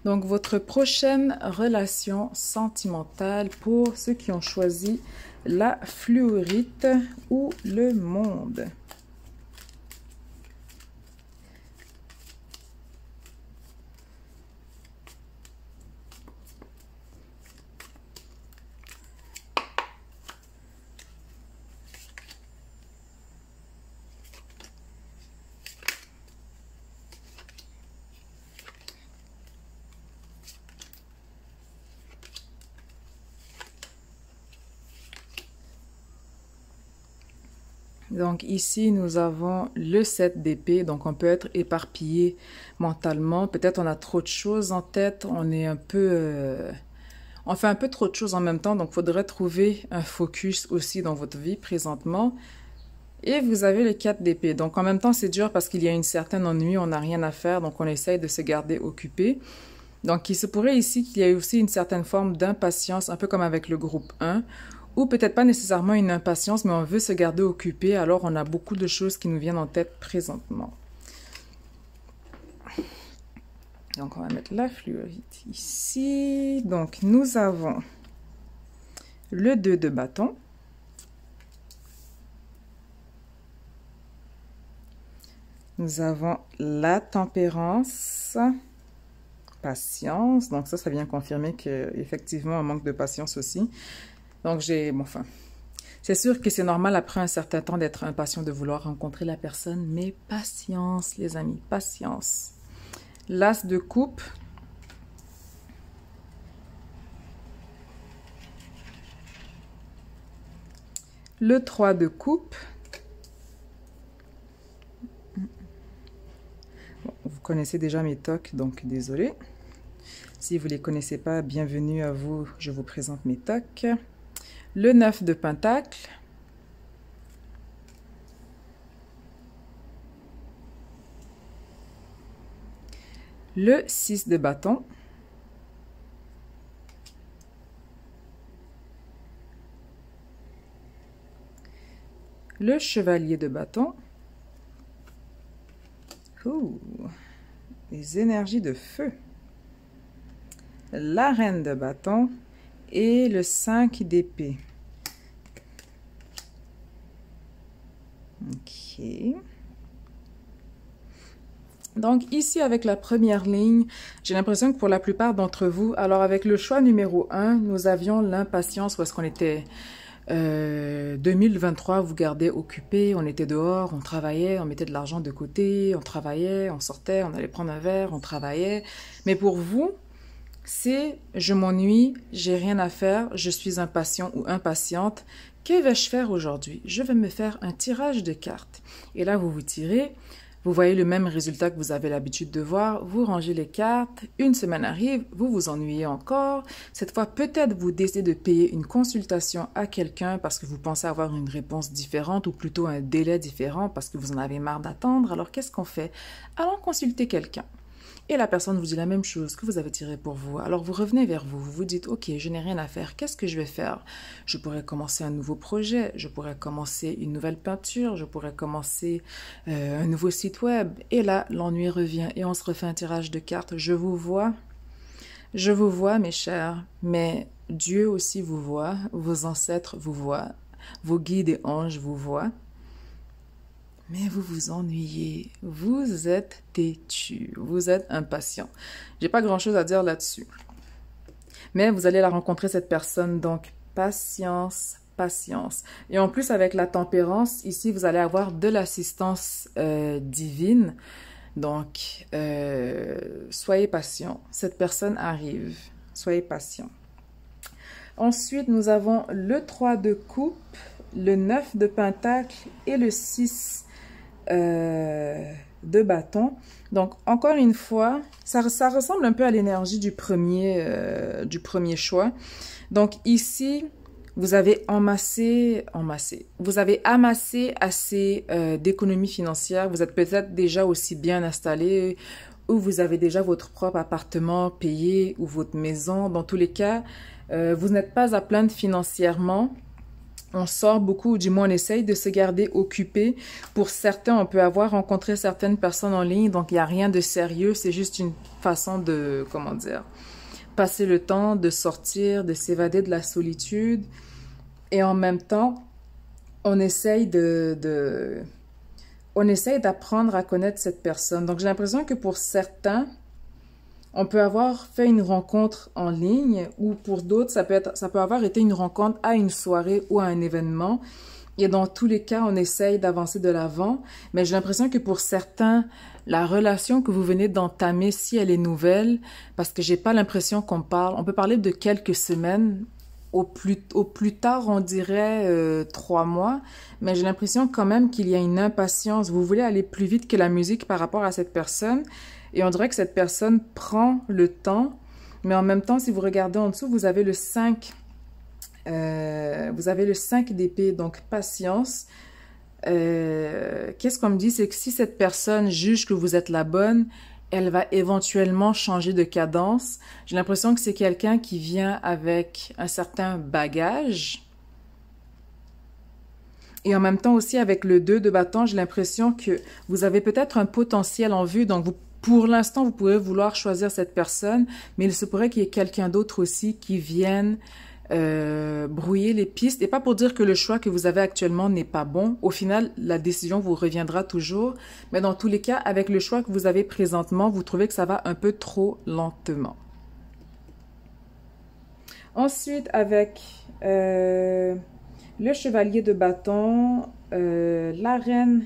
Donc, votre prochaine relation sentimentale pour ceux qui ont choisi la fluorite ou le monde. Donc ici, nous avons le 7 d'épée, donc on peut être éparpillé mentalement. Peut-être on a trop de choses en tête, on est un peu... on fait un peu trop de choses en même temps, donc il faudrait trouver un focus aussi dans votre vie présentement. Et vous avez le 4 d'épée. Donc en même temps, c'est dur parce qu'il y a une certaine ennui, on n'a rien à faire, donc on essaye de se garder occupé. Donc il se pourrait ici qu'il y ait aussi une certaine forme d'impatience, un peu comme avec le groupe 1, ou peut-être pas nécessairement une impatience, mais on veut se garder occupé, alors on a beaucoup de choses qui nous viennent en tête présentement. Donc on va mettre la fluorite ici. Donc nous avons le 2 de bâton. Nous avons la tempérance, patience. Donc ça vient confirmer qu'effectivement on manque de patience aussi. Donc, bon, enfin, c'est sûr que c'est normal après un certain temps d'être impatient de vouloir rencontrer la personne, mais patience, les amis, patience. L'as de coupe. le 3 de coupe. Bon, vous connaissez déjà mes tocs, donc désolé. Si vous ne les connaissez pas, bienvenue à vous, je vous présente mes tocs. Le 9 de pentacle. Le 6 de bâton. Le chevalier de bâton. Ouh, les énergies de feu. La reine de bâton et le 5 d'épée. Ok. Donc ici, avec la première ligne, j'ai l'impression que pour la plupart d'entre vous, alors avec le choix numéro 1, nous avions l'impatience parce qu'on était 2023, vous gardez occupé, on était dehors, on travaillait, on mettait de l'argent de côté, on travaillait, on sortait, on allait prendre un verre, on travaillait. Mais pour vous, c'est je m'ennuie, j'ai rien à faire, je suis impatient ou impatiente. Que vais-je faire aujourd'hui? Je vais me faire un tirage de cartes. Et là, vous vous tirez, vous voyez le même résultat que vous avez l'habitude de voir, vous rangez les cartes, une semaine arrive, vous vous ennuyez encore. Cette fois, peut-être vous décidez de payer une consultation à quelqu'un parce que vous pensez avoir une réponse différente ou plutôt un délai différent parce que vous en avez marre d'attendre. Alors, qu'est-ce qu'on fait? Allons consulter quelqu'un. Et la personne vous dit la même chose que vous avez tiré pour vous. Alors vous revenez vers vous, vous vous dites, ok, je n'ai rien à faire, qu'est-ce que je vais faire? Je pourrais commencer un nouveau projet, je pourrais commencer une nouvelle peinture, je pourrais commencer un nouveau site web. Et là, l'ennui revient et on se refait un tirage de cartes. Je vous vois mes chers, mais Dieu aussi vous voit, vos ancêtres vous voient, vos guides et anges vous voient. Mais vous vous ennuyez, vous êtes têtu, vous êtes impatient. J'ai pas grand-chose à dire là-dessus. Mais vous allez la rencontrer, cette personne, donc patience, patience. Et en plus, avec la tempérance, ici, vous allez avoir de l'assistance divine. Donc, soyez patient. Cette personne arrive. Soyez patient. Ensuite, nous avons le 3 de coupe, le 9 de pentacle et le 6 de bâton. Donc, encore une fois, ça ressemble un peu à l'énergie du premier choix. Donc, ici, vous avez vous avez amassé assez d'économies financières. Vous êtes peut-être déjà aussi bien installé ou vous avez déjà votre propre appartement payé ou votre maison. Dans tous les cas, vous n'êtes pas à plaindre financièrement. On sort beaucoup, ou du moins on essaye de se garder occupé. Pour certains, on peut avoir rencontré certaines personnes en ligne, donc il n'y a rien de sérieux, c'est juste une façon de, comment dire, passer le temps, de sortir, de s'évader de la solitude. Et en même temps, on essaye d'apprendre à connaître cette personne. Donc j'ai l'impression que pour certains, on peut avoir fait une rencontre en ligne ou pour d'autres, ça peut avoir été une rencontre à une soirée ou à un événement. Et dans tous les cas, on essaye d'avancer de l'avant. Mais j'ai l'impression que pour certains, la relation que vous venez d'entamer, si elle est nouvelle, parce que j'ai pas l'impression on peut parler de quelques semaines, au plus tard, on dirait 3 mois. Mais j'ai l'impression quand même qu'il y a une impatience. Vous voulez aller plus vite que la musique par rapport à cette personne. Et on dirait que cette personne prend le temps, mais en même temps, si vous regardez en dessous, vous avez le 5 d'épée, donc patience. Qu'est-ce qu'on me dit? C'est que si cette personne juge que vous êtes la bonne, elle va éventuellement changer de cadence. J'ai l'impression que c'est quelqu'un qui vient avec un certain bagage. Et en même temps aussi, avec le 2 de bâton, j'ai l'impression que vous avez peut-être un potentiel en vue, donc pour l'instant, vous pouvez vouloir choisir cette personne, mais il se pourrait qu'il y ait quelqu'un d'autre aussi qui vienne brouiller les pistes. Et pas pour dire que le choix que vous avez actuellement n'est pas bon. Au final, la décision vous reviendra toujours. Mais dans tous les cas, avec le choix que vous avez présentement, vous trouvez que ça va un peu trop lentement. Ensuite, avec le chevalier de bâton, la reine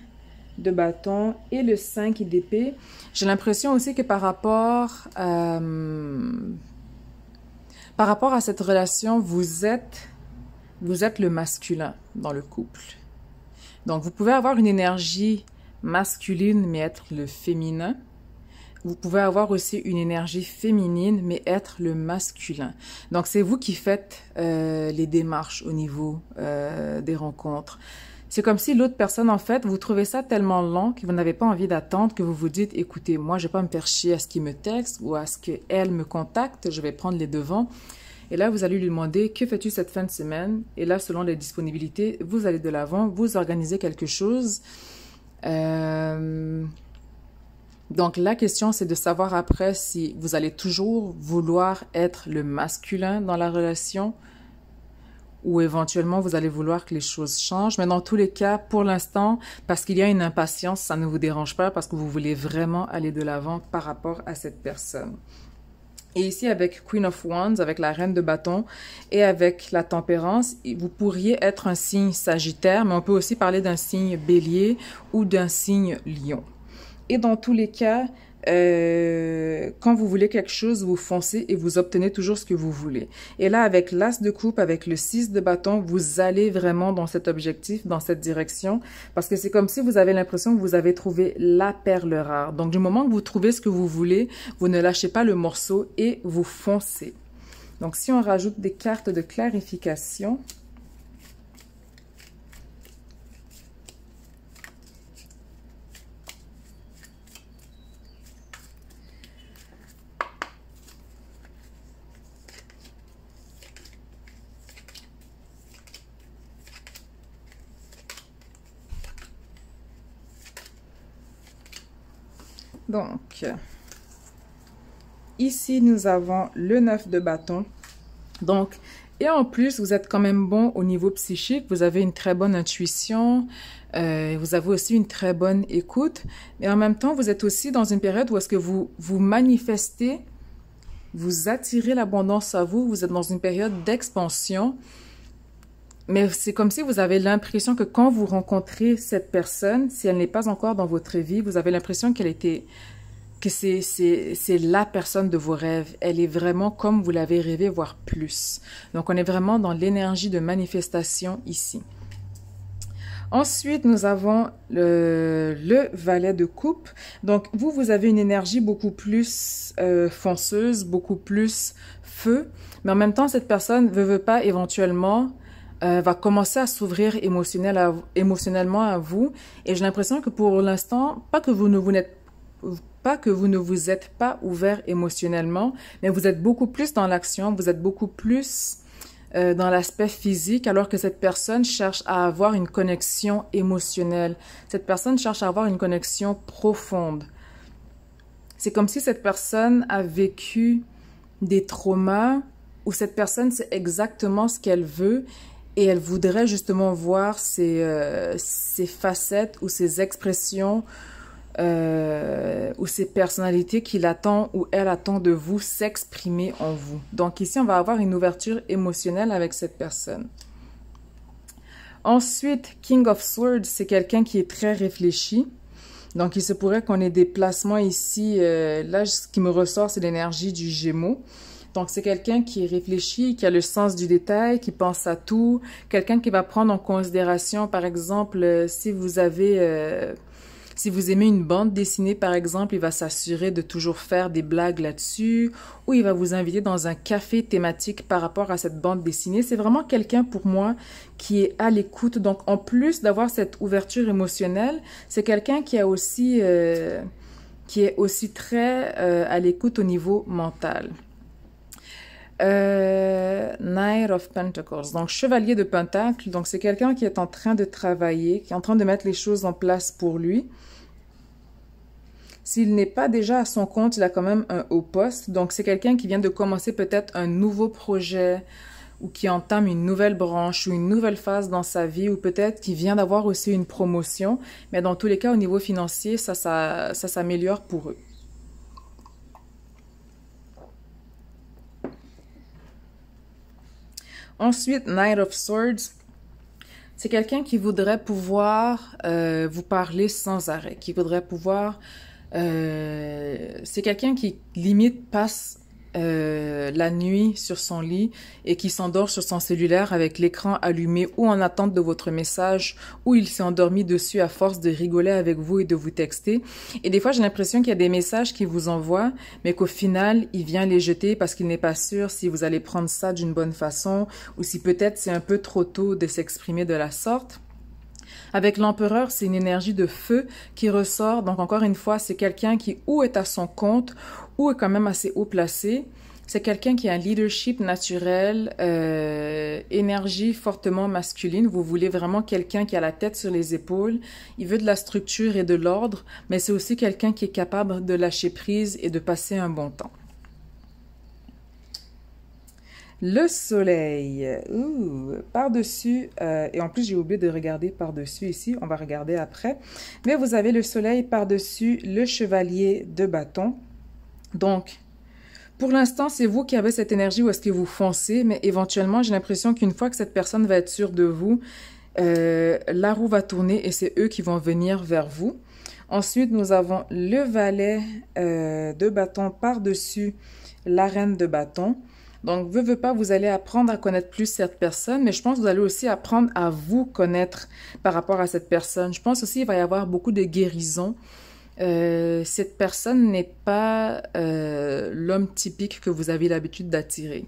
de bâton et le 5 d'épée. J'ai l'impression aussi que par rapport à cette relation, vous êtes vous êtes le masculin dans le couple. Donc, vous pouvez avoir une énergie masculine, mais être le féminin. Vous pouvez avoir aussi une énergie féminine, mais être le masculin. Donc, c'est vous qui faites les démarches au niveau des rencontres. C'est comme si l'autre personne, en fait, vous trouvez ça tellement long que vous n'avez pas envie d'attendre, que vous vous dites, écoutez, moi, je vais pas me faire chier à ce qu'il me texte ou à ce qu'elle me contacte, je vais prendre les devants. Et là, vous allez lui demander, que fais-tu cette fin de semaine? Et là, selon les disponibilités, vous allez de l'avant, vous organisez quelque chose. Donc, la question, c'est de savoir après si vous allez toujours vouloir être le masculin dans la relation ou éventuellement vous allez vouloir que les choses changent. Mais dans tous les cas, pour l'instant, parce qu'il y a une impatience, ça ne vous dérange pas parce que vous voulez vraiment aller de l'avant par rapport à cette personne. Et ici, avec Queen of Wands, avec la Reine de Bâton et avec la Tempérance, vous pourriez être un signe Sagittaire, mais on peut aussi parler d'un signe Bélier ou d'un signe Lion. Et dans tous les cas, quand vous voulez quelque chose, vous foncez et vous obtenez toujours ce que vous voulez. Et là, avec l'As de coupe, avec le 6 de bâton, vous allez vraiment dans cet objectif, dans cette direction, parce que c'est comme si vous avez l'impression que vous avez trouvé la perle rare. Donc, du moment que vous trouvez ce que vous voulez, vous ne lâchez pas le morceau et vous foncez. Donc, si on rajoute des cartes de clarification... Donc, ici, nous avons le 9 de bâton. Donc, et en plus, vous êtes quand même bon au niveau psychique. Vous avez une très bonne intuition. Vous avez aussi une très bonne écoute. Mais en même temps, vous êtes aussi dans une période où est-ce que vous manifestez, vous attirez l'abondance à vous. Vous êtes dans une période d'expansion. Mais c'est comme si vous avez l'impression que quand vous rencontrez cette personne, si elle n'est pas encore dans votre vie, vous avez l'impression que c'est la personne de vos rêves. Elle est vraiment comme vous l'avez rêvé, voire plus. Donc, on est vraiment dans l'énergie de manifestation ici. Ensuite, nous avons le valet de coupe. Donc, vous avez une énergie beaucoup plus fonceuse, beaucoup plus feu. Mais en même temps, cette personne veut pas éventuellement... va commencer à s'ouvrir émotionnellement à vous. Et j'ai l'impression que pour l'instant, pas que vous ne vous êtes pas ouvert émotionnellement, mais vous êtes beaucoup plus dans l'action, vous êtes beaucoup plus dans l'aspect physique, alors que cette personne cherche à avoir une connexion émotionnelle. Cette personne cherche à avoir une connexion profonde. C'est comme si cette personne a vécu des traumas, ou cette personne sait exactement ce qu'elle veut, et elle voudrait justement voir ses facettes ou ses expressions ou ses personnalités qu'il attend ou elle attend de vous s'exprimer en vous. Donc ici, on va avoir une ouverture émotionnelle avec cette personne. Ensuite, King of Swords, c'est quelqu'un qui est très réfléchi. Donc il se pourrait qu'on ait des placements ici. Là, ce qui me ressort, c'est l'énergie du Gémeaux. Donc, c'est quelqu'un qui réfléchit, qui a le sens du détail, qui pense à tout. Quelqu'un qui va prendre en considération, par exemple, si vous aimez une bande dessinée, par exemple, il va s'assurer de toujours faire des blagues là-dessus, ou il va vous inviter dans un café thématique par rapport à cette bande dessinée. C'est vraiment quelqu'un, pour moi, qui est à l'écoute. Donc, en plus d'avoir cette ouverture émotionnelle, c'est quelqu'un qui est aussi très à l'écoute au niveau mental. Knight of Pentacles, donc chevalier de Pentacle, donc c'est quelqu'un qui est en train de travailler, qui est en train de mettre les choses en place pour lui. S'il n'est pas déjà à son compte, il a quand même un haut poste, donc c'est quelqu'un qui vient de commencer peut-être un nouveau projet ou qui entame une nouvelle branche ou une nouvelle phase dans sa vie ou peut-être qui vient d'avoir aussi une promotion, mais dans tous les cas au niveau financier, ça s'améliore pour eux. Ensuite, Knight of Swords, c'est quelqu'un qui voudrait pouvoir vous parler sans arrêt, qui voudrait pouvoir... c'est quelqu'un qui, limite, passe la nuit sur son lit et qui s'endort sur son cellulaire avec l'écran allumé ou en attente de votre message, ou il s'est endormi dessus à force de rigoler avec vous et de vous texter. Et des fois, j'ai l'impression qu'il y a des messages qu'il vous envoie, mais qu'au final, il vient les jeter parce qu'il n'est pas sûr si vous allez prendre ça d'une bonne façon ou si peut-être c'est un peu trop tôt de s'exprimer de la sorte. Avec l'empereur, c'est une énergie de feu qui ressort. Donc, encore une fois, c'est quelqu'un qui ou est à son compte ou est quand même assez haut placé. C'est quelqu'un qui a un leadership naturel, énergie fortement masculine. Vous voulez vraiment quelqu'un qui a la tête sur les épaules. Il veut de la structure et de l'ordre, mais c'est aussi quelqu'un qui est capable de lâcher prise et de passer un bon temps. Le soleil, par-dessus, et en plus j'ai oublié de regarder par-dessus ici, on va regarder après, mais vous avez le soleil par-dessus le chevalier de bâton. Donc, pour l'instant, c'est vous qui avez cette énergie où est-ce que vous foncez, mais éventuellement, j'ai l'impression qu'une fois que cette personne va être sûre de vous, la roue va tourner et c'est eux qui vont venir vers vous. Ensuite, nous avons le valet de bâton par-dessus la reine de bâton. Donc, veut pas, vous allez apprendre à connaître plus cette personne, mais je pense que vous allez aussi apprendre à vous connaître par rapport à cette personne. Je pense aussi qu'il va y avoir beaucoup de guérison. Cette personne n'est pas l'homme typique que vous avez l'habitude d'attirer.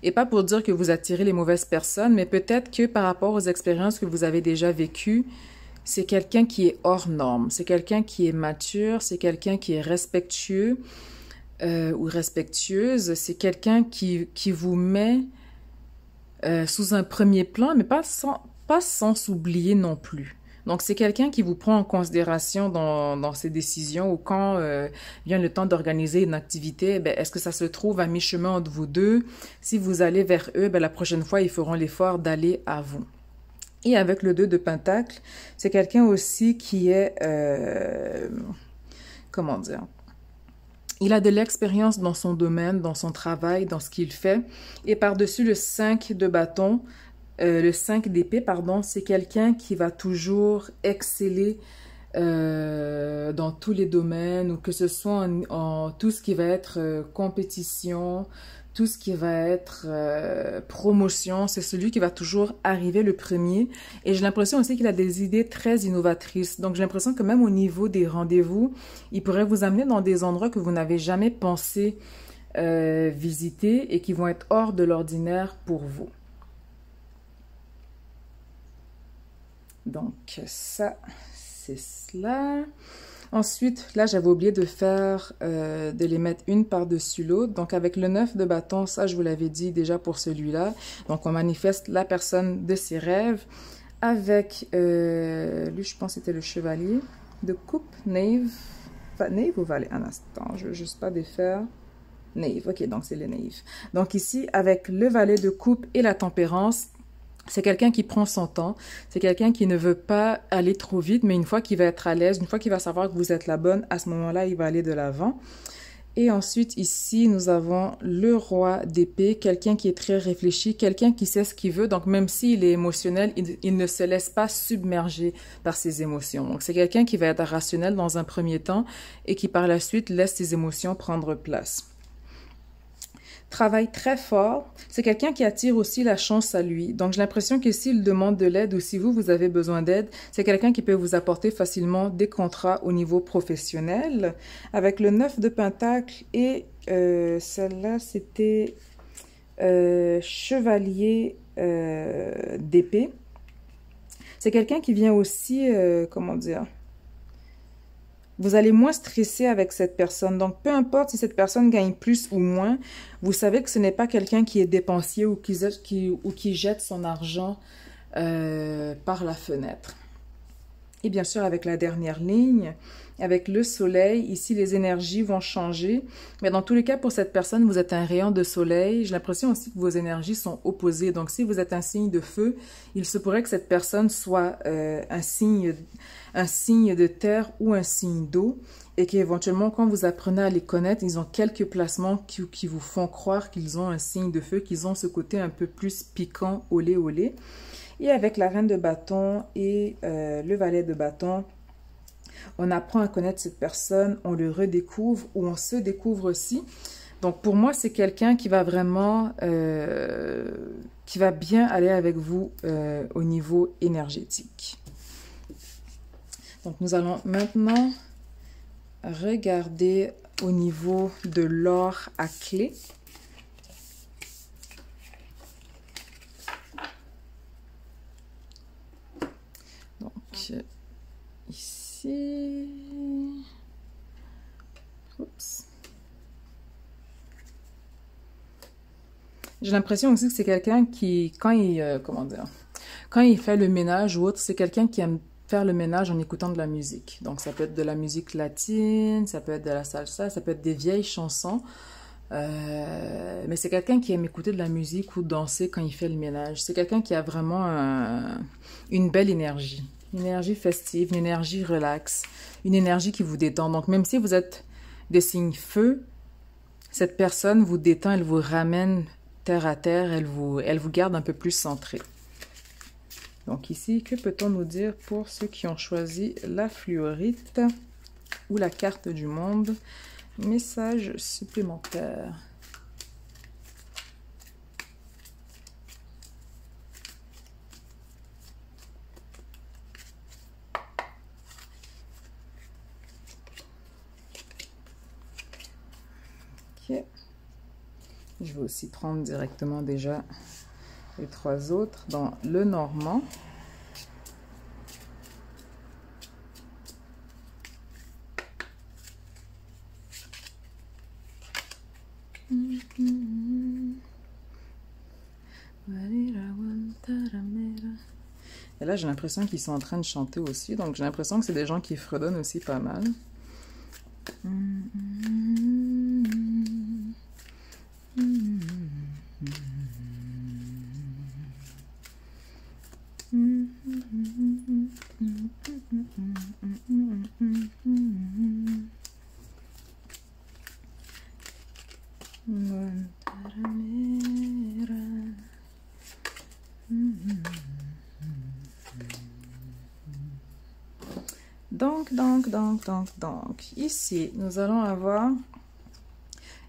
Et pas pour dire que vous attirez les mauvaises personnes, mais peut-être que par rapport aux expériences que vous avez déjà vécues, c'est quelqu'un qui est hors norme, c'est quelqu'un qui est mature, c'est quelqu'un qui est respectueux. Ou respectueuse, c'est quelqu'un qui vous met sous un premier plan, mais pas sans s'oublier non plus. Donc, c'est quelqu'un qui vous prend en considération dans ses décisions ou quand vient le temps d'organiser une activité, ben, est-ce que ça se trouve à mi-chemin entre vous deux? Si vous allez vers eux, ben, la prochaine fois, ils feront l'effort d'aller à vous. Et avec le 2 de Pentacle, c'est quelqu'un aussi qui est, comment dire? Il a de l'expérience dans son domaine, dans son travail, dans ce qu'il fait. Et par-dessus le 5 de bâton, le 5 d'épée, pardon, c'est quelqu'un qui va toujours exceller dans tous les domaines, ou que ce soit en tout ce qui va être compétition, tout ce qui va être promotion. C'est celui qui va toujours arriver le premier. Et j'ai l'impression aussi qu'il a des idées très innovatrices. Donc, j'ai l'impression que même au niveau des rendez-vous, il pourrait vous amener dans des endroits que vous n'avez jamais pensé visiter et qui vont être hors de l'ordinaire pour vous. Donc, ça, c'est cela. Ensuite, là, j'avais oublié de faire, de les mettre une par-dessus l'autre. Donc, avec le 9 de bâton, ça, je vous l'avais dit déjà pour celui-là. Donc, on manifeste la personne de ses rêves. Avec, lui, je pense que c'était le chevalier de coupe, knave. Enfin, knave ou valet? Un instant, je ne veux juste pas défaire. Knave, ok, donc c'est le knave. Donc, ici, avec le valet de coupe et la tempérance, c'est quelqu'un qui prend son temps, c'est quelqu'un qui ne veut pas aller trop vite, mais une fois qu'il va être à l'aise, une fois qu'il va savoir que vous êtes la bonne, à ce moment-là, il va aller de l'avant. Et ensuite, ici, nous avons le roi d'épée, quelqu'un qui est très réfléchi, quelqu'un qui sait ce qu'il veut. Donc, même s'il est émotionnel, il ne se laisse pas submerger par ses émotions. Donc, c'est quelqu'un qui va être rationnel dans un premier temps et qui, par la suite, laisse ses émotions prendre place. Travaille très fort, c'est quelqu'un qui attire aussi la chance à lui. Donc, j'ai l'impression que s'il demande de l'aide ou si vous avez besoin d'aide, c'est quelqu'un qui peut vous apporter facilement des contrats au niveau professionnel. Avec le 9 de Pentacle et celle-là, c'était chevalier d'épée. C'est quelqu'un qui vient aussi, comment dire... Vous allez moins stresser avec cette personne. Donc, peu importe si cette personne gagne plus ou moins, vous savez que ce n'est pas quelqu'un qui est dépensier ou qui jette son argent par la fenêtre. Et bien sûr, avec la dernière ligne, avec le soleil, ici, les énergies vont changer. Mais dans tous les cas, pour cette personne, vous êtes un rayon de soleil. J'ai l'impression aussi que vos énergies sont opposées. Donc, si vous êtes un signe de feu, il se pourrait que cette personne soit un signe de terre ou un signe d'eau. Et qu'éventuellement, quand vous apprenez à les connaître, ils ont quelques placements qui vous font croire qu'ils ont un signe de feu, qu'ils ont ce côté un peu plus piquant, olé olé. Et avec la reine de bâton et le valet de bâton, on apprend à connaître cette personne, on le redécouvre ou on se découvre aussi. Donc, pour moi, c'est quelqu'un qui va vraiment, qui va bien aller avec vous au niveau énergétique. Donc, nous allons maintenant regarder au niveau de l'or à clé. Donc, ici... Oups. J'ai l'impression aussi que c'est quelqu'un qui, quand il, comment dire, quand il fait le ménage ou autre, c'est quelqu'un qui aime faire le ménage en écoutant de la musique. Donc, ça peut être de la musique latine, ça peut être de la salsa, ça peut être des vieilles chansons. Mais c'est quelqu'un qui aime écouter de la musique ou danser quand il fait le ménage. C'est quelqu'un qui a vraiment une belle énergie. Une énergie festive, une énergie relaxe, une énergie qui vous détend. Donc, même si vous êtes des signes feu, cette personne vous détend, elle vous ramène terre à terre, elle vous garde un peu plus centré. Donc ici, que peut-on nous dire pour ceux qui ont choisi la fluorite ou la carte du monde? Message supplémentaire. Ok. Je vais aussi prendre directement déjà les 3 autres dans le normand. Et là, j'ai l'impression qu'ils sont en train de chanter aussi. Donc, j'ai l'impression que c'est des gens qui fredonnent aussi pas mal. Donc, ici, nous allons avoir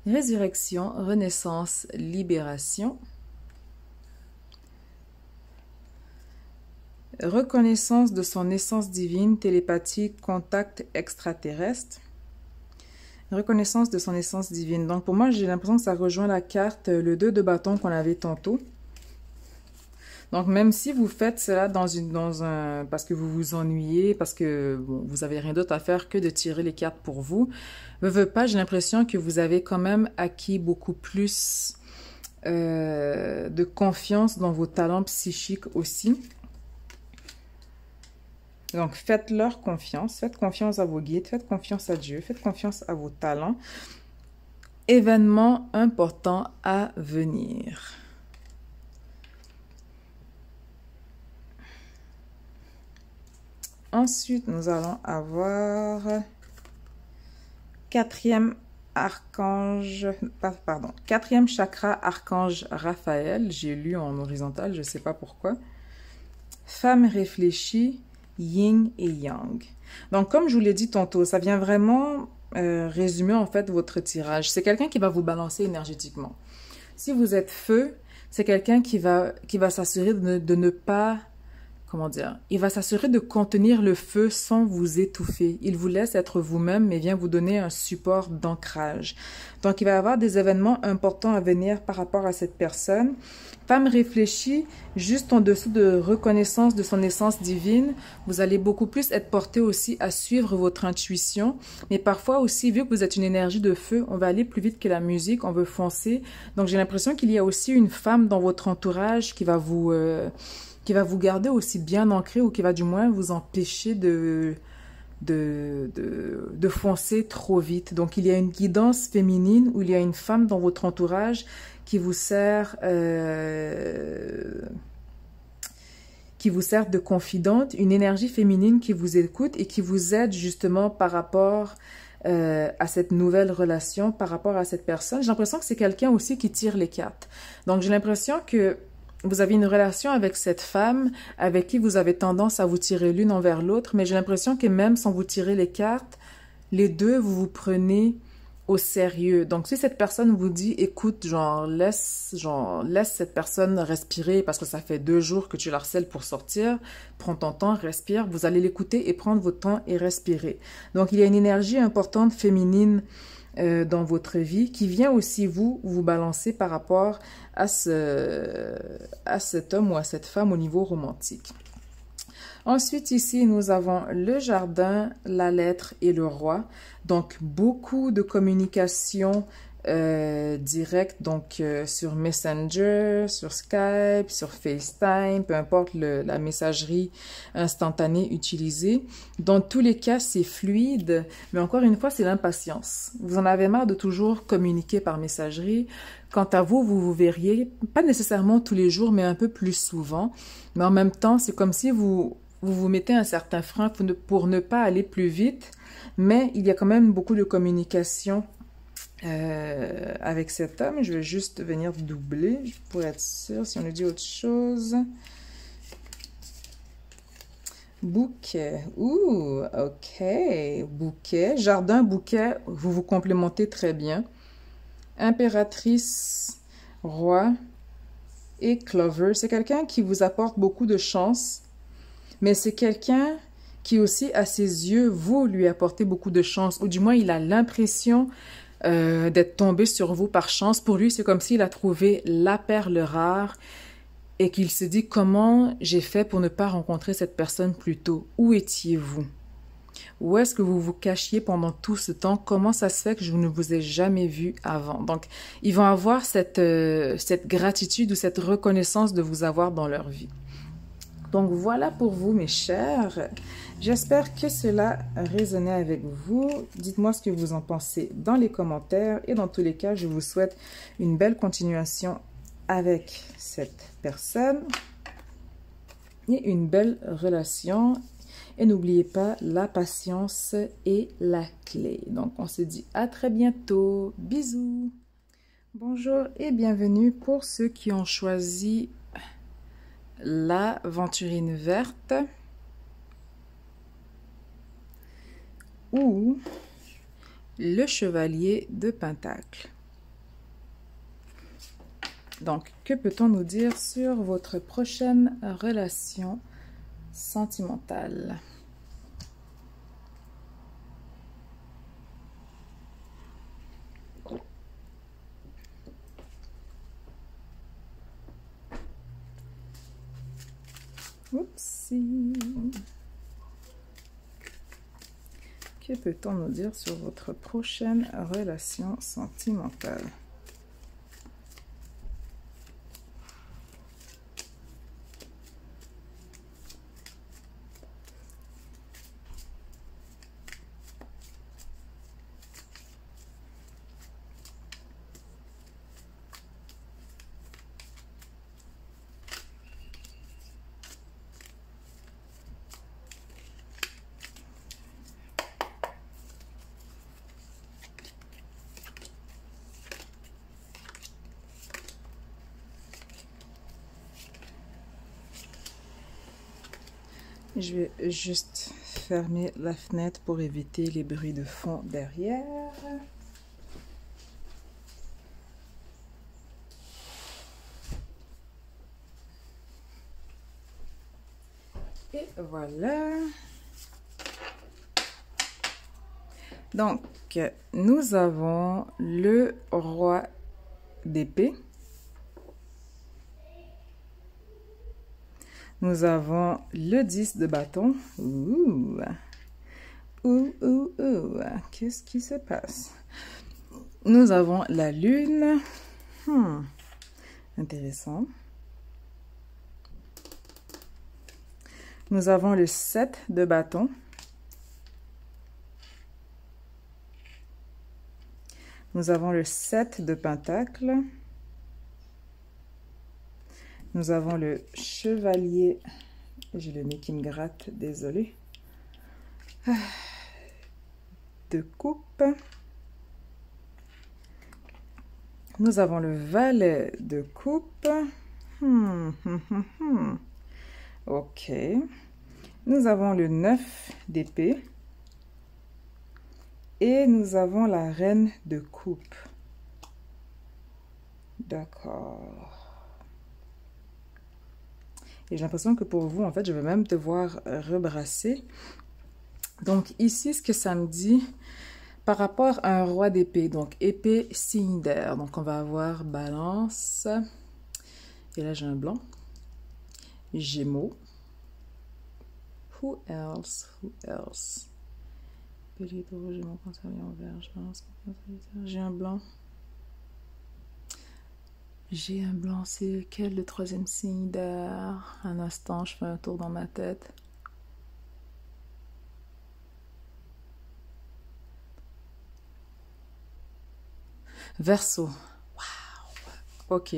résurrection, renaissance, libération, reconnaissance de son essence divine, télépathie, contact extraterrestre, reconnaissance de son essence divine. Donc, pour moi, j'ai l'impression que ça rejoint la carte, le 2 de bâton qu'on avait tantôt. Donc, même si vous faites cela parce que vous vous ennuyez, parce que bon, vous n'avez rien d'autre à faire que de tirer les cartes pour vous, j'ai l'impression que vous avez quand même acquis beaucoup plus de confiance dans vos talents psychiques aussi. Donc, faites-leur confiance, faites confiance à vos guides, faites confiance à Dieu, faites confiance à vos talents. Événement important à venir. Ensuite, nous allons avoir quatrième chakra, archange Raphaël. J'ai lu en horizontal, je ne sais pas pourquoi. Femme réfléchie, yin et yang. Donc, comme je vous l'ai dit tantôt, ça vient vraiment résumer en fait votre tirage. C'est quelqu'un qui va vous balancer énergétiquement. Si vous êtes feu, c'est quelqu'un qui va s'assurer de ne pas... Comment dire? Il va s'assurer de contenir le feu sans vous étouffer. Il vous laisse être vous-même, mais vient vous donner un support d'ancrage. Donc, il va y avoir des événements importants à venir par rapport à cette personne. Femme réfléchie, juste en dessous de reconnaissance de son essence divine, vous allez beaucoup plus être porté aussi à suivre votre intuition. Mais parfois aussi, vu que vous êtes une énergie de feu, on va aller plus vite que la musique, on veut foncer. Donc, j'ai l'impression qu'il y a aussi une femme dans votre entourage qui va vous garder aussi bien ancré ou qui va du moins vous empêcher de foncer trop vite. Donc, il y a une guidance féminine où il y a une femme dans votre entourage qui vous sert de confidente, une énergie féminine qui vous écoute et qui vous aide justement par rapport à cette nouvelle relation, par rapport à cette personne. J'ai l'impression que c'est quelqu'un aussi qui tire les cartes. Donc, j'ai l'impression que vous avez une relation avec cette femme avec qui vous avez tendance à vous tirer l'une envers l'autre, mais j'ai l'impression que même sans vous tirer les cartes, les deux, vous vous prenez au sérieux. Donc, si cette personne vous dit, écoute, laisse cette personne respirer parce que ça fait 2 jours que tu la harcèles pour sortir, prends ton temps, respire, vous allez l'écouter et prendre votre temps et respirer. Donc, il y a une énergie importante féminine dans votre vie qui vient aussi vous balancer par rapport à cet homme ou à cette femme au niveau romantique. Ensuite, ici, nous avons le jardin, la lettre et le roi. Donc, beaucoup de communication directe, donc sur Messenger, sur Skype, sur FaceTime, peu importe la messagerie instantanée utilisée. Dans tous les cas, c'est fluide, mais encore une fois, c'est l'impatience. Vous en avez marre de toujours communiquer par messagerie. Quant à vous, vous verriez, pas nécessairement tous les jours, mais un peu plus souvent. Mais en même temps, c'est comme si vous mettez un certain frein pour ne pas aller plus vite, mais il y a quand même beaucoup de communication avec cet homme. Je vais juste venir doubler pour être sûr si on nous dit autre chose. Bouquet. Ouh, ok. Bouquet. Jardin, bouquet, vous vous complémentez très bien. Impératrice, roi et Clover. C'est quelqu'un qui vous apporte beaucoup de chance. Mais c'est quelqu'un qui aussi, à ses yeux, vous lui apportez beaucoup de chance. Ou du moins, il a l'impression d'être tombé sur vous par chance. Pour lui, c'est comme s'il a trouvé la perle rare et qu'il se dit, comment j'ai fait pour ne pas rencontrer cette personne plus tôt? Où étiez-vous? Où est-ce que vous vous cachiez pendant tout ce temps? Comment ça se fait que je ne vous ai jamais vu avant? Donc, ils vont avoir cette gratitude ou cette reconnaissance de vous avoir dans leur vie. Donc voilà pour vous, mes chers. J'espère que cela a résonné avec vous. Dites-moi ce que vous en pensez dans les commentaires. Et dans tous les cas, je vous souhaite une belle continuation avec cette personne et une belle relation. Et n'oubliez pas, la patience est la clé. Donc on se dit à très bientôt. Bisous. Bonjour et bienvenue pour ceux qui ont choisi l'aventurine verte ou le chevalier de Pentacle. Donc, que peut-on nous dire sur votre prochaine relation sentimentale? Oupsie. Que peut-on nous dire sur votre prochaine relation sentimentale? Je vais juste fermer la fenêtre pour éviter les bruits de fond derrière. Et voilà. Donc, nous avons le roi d'épée. Nous avons le 10 de bâton. Ouh. Qu'est-ce qui se passe? Nous avons la lune. Intéressant. Nous avons le 7 de bâton. Nous avons le 7 de pentacle. Nous avons le chevalier. J'ai le nez qui me gratte, désolé. De coupe. Nous avons le valet de coupe. Ok. Nous avons le 9 d'épée. Et nous avons la reine de coupe. D'accord. Et j'ai l'impression que pour vous, en fait, je vais même devoir rebrasser. Donc ici, ce que ça me dit par rapport à un roi d'épée. Donc épée, signe d'air. Donc on va avoir balance. Et là, j'ai un blanc. Gémeaux. Who else? Who else? Bélier, taureau, Gémeaux, cancer, lion, vierge, balance, j'ai un blanc. J'ai un blanc, c'est lequel le troisième signe d'air? Un instant, je fais un tour dans ma tête. Verseau. Waouh! Ok,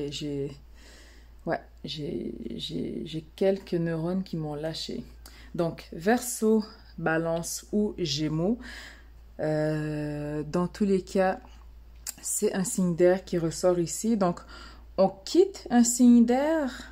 j'ai quelques neurones qui m'ont lâché. Donc, Verseau, Balance ou Gémeaux. Dans tous les cas, c'est un signe d'air qui ressort ici. Donc, on quitte un signe d'air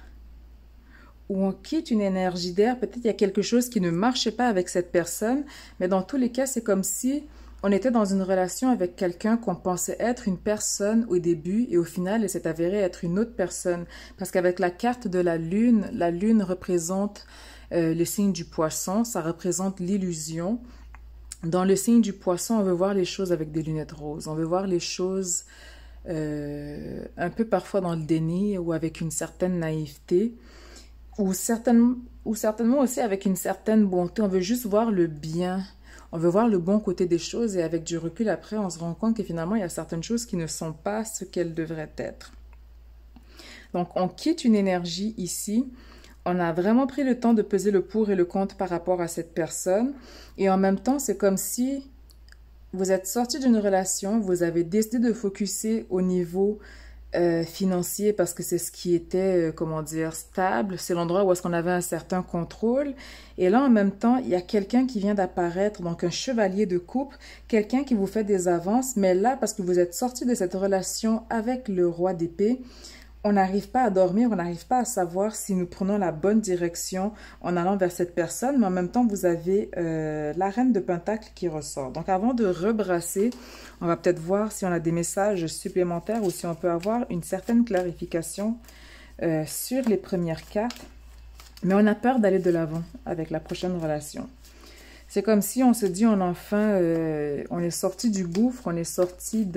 ou on quitte une énergie d'air. Peut-être il y a quelque chose qui ne marchait pas avec cette personne, mais dans tous les cas, c'est comme si on était dans une relation avec quelqu'un qu'on pensait être une personne au début et au final, il s'est avéré être une autre personne. Parce qu'avec la carte de la lune représente le signe du poisson, ça représente l'illusion. Dans le signe du poisson, on veut voir les choses avec des lunettes roses. On veut voir les choses un peu parfois dans le déni ou avec une certaine naïveté ou certainement aussi avec une certaine bonté. On veut juste voir le bien. On veut voir le bon côté des choses et avec du recul après, on se rend compte que finalement, il y a certaines choses qui ne sont pas ce qu'elles devraient être. Donc, on quitte une énergie ici. On a vraiment pris le temps de peser le pour et le contre par rapport à cette personne. Et en même temps, c'est comme si vous êtes sorti d'une relation, vous avez décidé de focuser au niveau financier parce que c'est ce qui était, comment dire, stable. C'est l'endroit où est-ce qu'on avait un certain contrôle. Et là, en même temps, il y a quelqu'un qui vient d'apparaître, donc un chevalier de coupe, quelqu'un qui vous fait des avances. Mais là, parce que vous êtes sorti de cette relation avec le roi d'épée, on n'arrive pas à dormir, on n'arrive pas à savoir si nous prenons la bonne direction en allant vers cette personne, mais en même temps, vous avez la reine de Pentacle qui ressort. Donc, avant de rebrasser, on va peut-être voir si on a des messages supplémentaires ou si on peut avoir une certaine clarification sur les premières cartes. Mais on a peur d'aller de l'avant avec la prochaine relation. C'est comme si on se dit, on est sorti du gouffre, on est sorti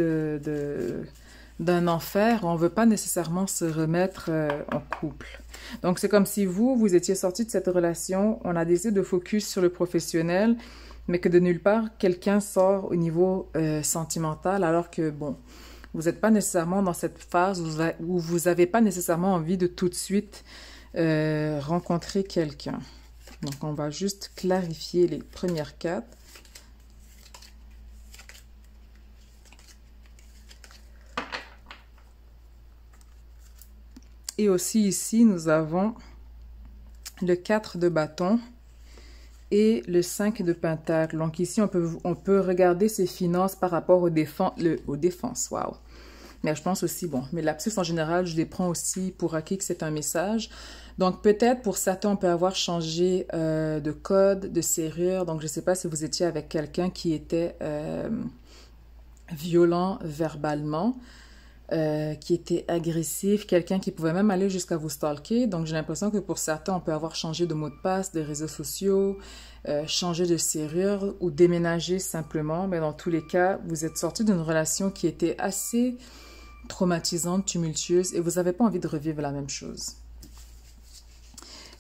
d'un enfer, on ne veut pas nécessairement se remettre en couple. Donc, c'est comme si vous étiez sorti de cette relation, on a décidé de focus sur le professionnel, mais que de nulle part, quelqu'un sort au niveau sentimental, alors que, bon, vous n'êtes pas nécessairement dans cette phase où vous n'avez pas nécessairement envie de tout de suite rencontrer quelqu'un. Donc, on va juste clarifier les premières cartes. Et aussi ici, nous avons le 4 de bâton et le 5 de pentacle. Donc ici, on peut regarder ses finances par rapport aux défenses. Wow. Mais je pense aussi, bon, mes lapsus en général, je les prends aussi pour acquis que c'est un message. Donc peut-être pour certains, on peut avoir changé de code, de serrure. Donc je ne sais pas si vous étiez avec quelqu'un qui était violent verbalement. Qui était agressif, quelqu'un qui pouvait même aller jusqu'à vous stalker. Donc, j'ai l'impression que pour certains, on peut avoir changé de mot de passe, des réseaux sociaux, changé de serrure ou déménager simplement. Mais dans tous les cas, vous êtes sorti d'une relation qui était assez traumatisante, tumultueuse et vous n'avez pas envie de revivre la même chose.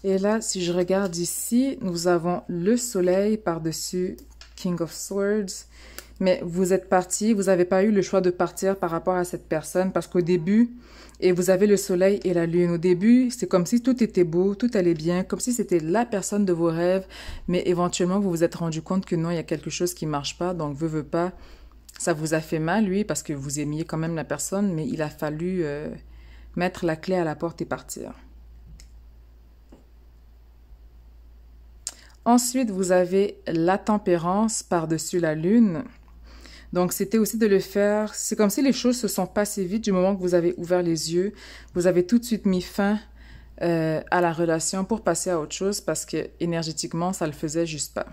Et là, si je regarde ici, nous avons le soleil par-dessus King of Swords. Mais vous êtes parti, vous n'avez pas eu le choix de partir par rapport à cette personne parce qu'au début, et vous avez le soleil et la lune. Au début, c'est comme si tout était beau, tout allait bien, comme si c'était la personne de vos rêves, mais éventuellement, vous vous êtes rendu compte que non, il y a quelque chose qui ne marche pas, donc veut pas. Ça vous a fait mal, lui, parce que vous aimiez quand même la personne, mais il a fallu mettre la clé à la porte et partir. Ensuite, vous avez la tempérance par-dessus la lune. Donc, c'était aussi de le faire. C'est comme si les choses se sont passées vite du moment que vous avez ouvert les yeux. Vous avez tout de suite mis fin à la relation pour passer à autre chose parce que énergétiquement, ça le faisait juste pas.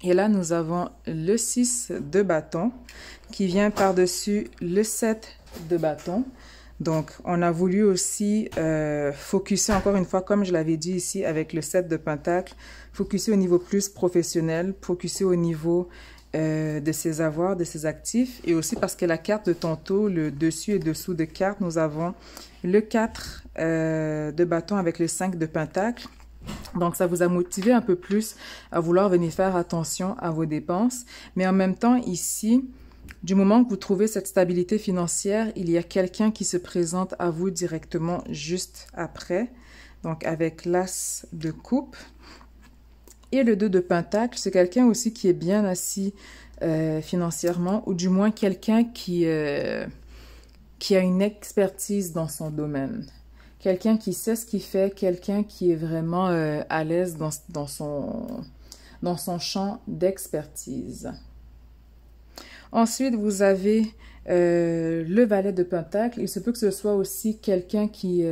Et là, nous avons le 6 de bâton qui vient par-dessus le 7 de bâton. Donc, on a voulu aussi focuser encore une fois, comme je l'avais dit ici avec le 7 de pentacle, focuser au niveau plus professionnel, focuser au niveau de ses avoirs, de ses actifs. Et aussi parce que la carte de tantôt, le dessus et dessous de carte, nous avons le 4 de bâton avec le 5 de pentacle. Donc, ça vous a motivé un peu plus à vouloir venir faire attention à vos dépenses. Mais en même temps, ici, du moment que vous trouvez cette stabilité financière, il y a quelqu'un qui se présente à vous directement juste après. Donc, avec l'as de coupe. Et le 2 de pentacle, c'est quelqu'un aussi qui est bien assis financièrement, ou du moins quelqu'un qui a une expertise dans son domaine. Quelqu'un qui sait ce qu'il fait, quelqu'un qui est vraiment à l'aise dans son champ d'expertise. Ensuite, vous avez le valet de pentacle. Il se peut que ce soit aussi quelqu'un qui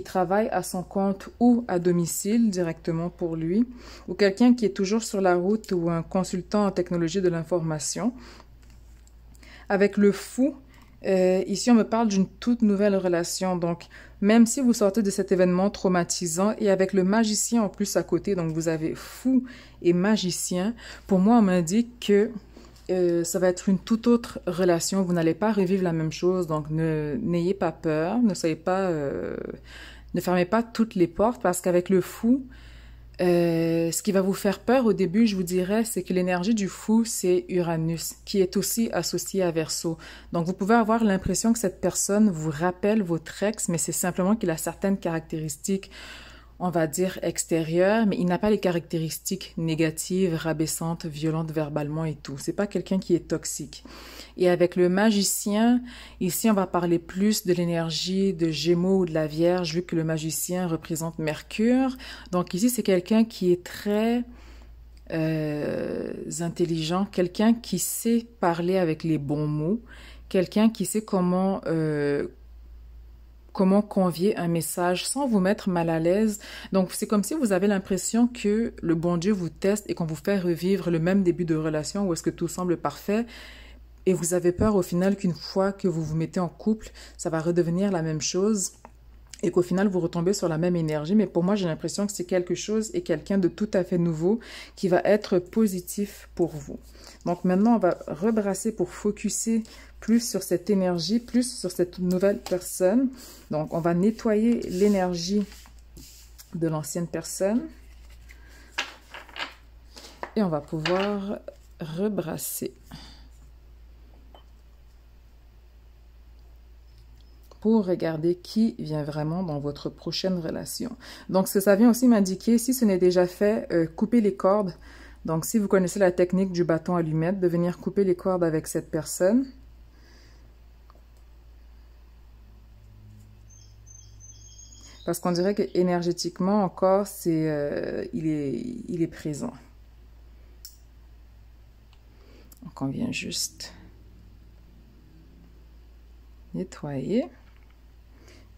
travaille à son compte ou à domicile directement pour lui, ou quelqu'un qui est toujours sur la route ou un consultant en technologie de l'information. Avec le fou, ici, on me parle d'une toute nouvelle relation. Donc, même si vous sortez de cet événement traumatisant et avec le magicien en plus à côté, donc vous avez fou et magicien, pour moi, on m'indique que ça va être une toute autre relation. Vous n'allez pas revivre la même chose. Donc, n'ayez pas peur. Ne fermez pas toutes les portes parce qu'avec le fou, ce qui va vous faire peur au début, je vous dirais, c'est que l'énergie du fou, c'est Uranus, qui est aussi associé à Verseau. Donc, vous pouvez avoir l'impression que cette personne vous rappelle votre ex, mais c'est simplement qu'il a certaines caractéristiques, on va dire, extérieures, mais il n'a pas les caractéristiques négatives, rabaissantes, violentes verbalement et tout. C'est pas quelqu'un qui est toxique. Et avec le magicien, ici, on va parler plus de l'énergie de Gémeaux ou de la Vierge, vu que le magicien représente Mercure. Donc ici, c'est quelqu'un qui est très intelligent, quelqu'un qui sait parler avec les bons mots, quelqu'un qui sait comment convier un message sans vous mettre mal à l'aise. Donc, c'est comme si vous avez l'impression que le bon Dieu vous teste et qu'on vous fait revivre le même début de relation où est-ce que tout semble parfait et vous avez peur au final qu'une fois que vous vous mettez en couple, ça va redevenir la même chose et qu'au final, vous retombez sur la même énergie. Mais pour moi, j'ai l'impression que c'est quelque chose et quelqu'un de tout à fait nouveau qui va être positif pour vous. Donc maintenant, on va rebrasser pour focuser plus sur cette énergie, plus sur cette nouvelle personne. Donc, on va nettoyer l'énergie de l'ancienne personne. Et on va pouvoir rebrasser pour regarder qui vient vraiment dans votre prochaine relation. Donc, ça vient aussi m'indiquer, si ce n'est déjà fait, couper les cordes. Donc, si vous connaissez la technique du bâton allumette, de venir couper les cordes avec cette personne. Parce qu'on dirait que énergétiquement encore, il est présent. Donc, on vient juste nettoyer.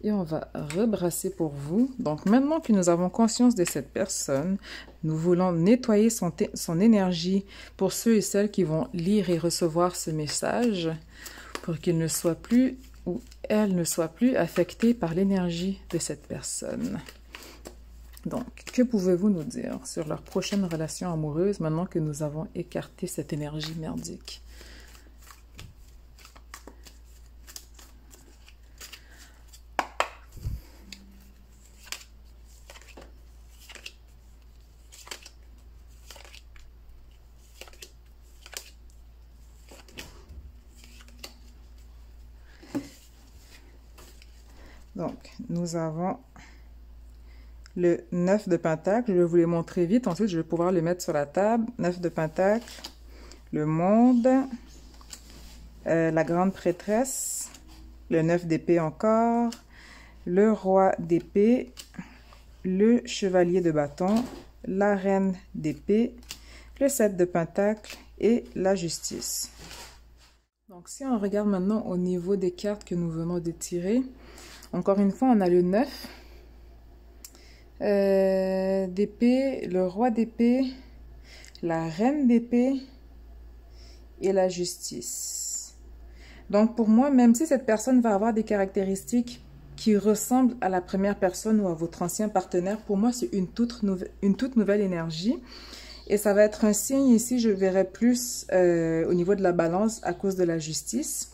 Et on va rebrasser pour vous. Donc, maintenant que nous avons conscience de cette personne, nous voulons nettoyer son énergie pour ceux et celles qui vont lire et recevoir ce message pour qu'il ne soit plus ou elle ne soit plus affectée par l'énergie de cette personne. Donc, que pouvez-vous nous dire sur leur prochaine relation amoureuse maintenant que nous avons écarté cette énergie merdique? Donc, nous avons le 9 de pentacle. Je vais vous les montrer vite. Ensuite, je vais pouvoir les mettre sur la table. 9 de pentacle, le monde, la grande prêtresse, le 9 d'épée encore, le roi d'épée, le chevalier de bâton, la reine d'épée, le 7 de pentacle et la justice. Donc, si on regarde maintenant au niveau des cartes que nous venons de tirer, encore une fois, on a le 9 d'épée, le roi d'épée, la reine d'épée et la justice. Donc pour moi, même si cette personne va avoir des caractéristiques qui ressemblent à la première personne ou à votre ancien partenaire, pour moi c'est une toute nouvelle énergie. Et ça va être un signe ici, je verrai plus au niveau de la balance à cause de la justice.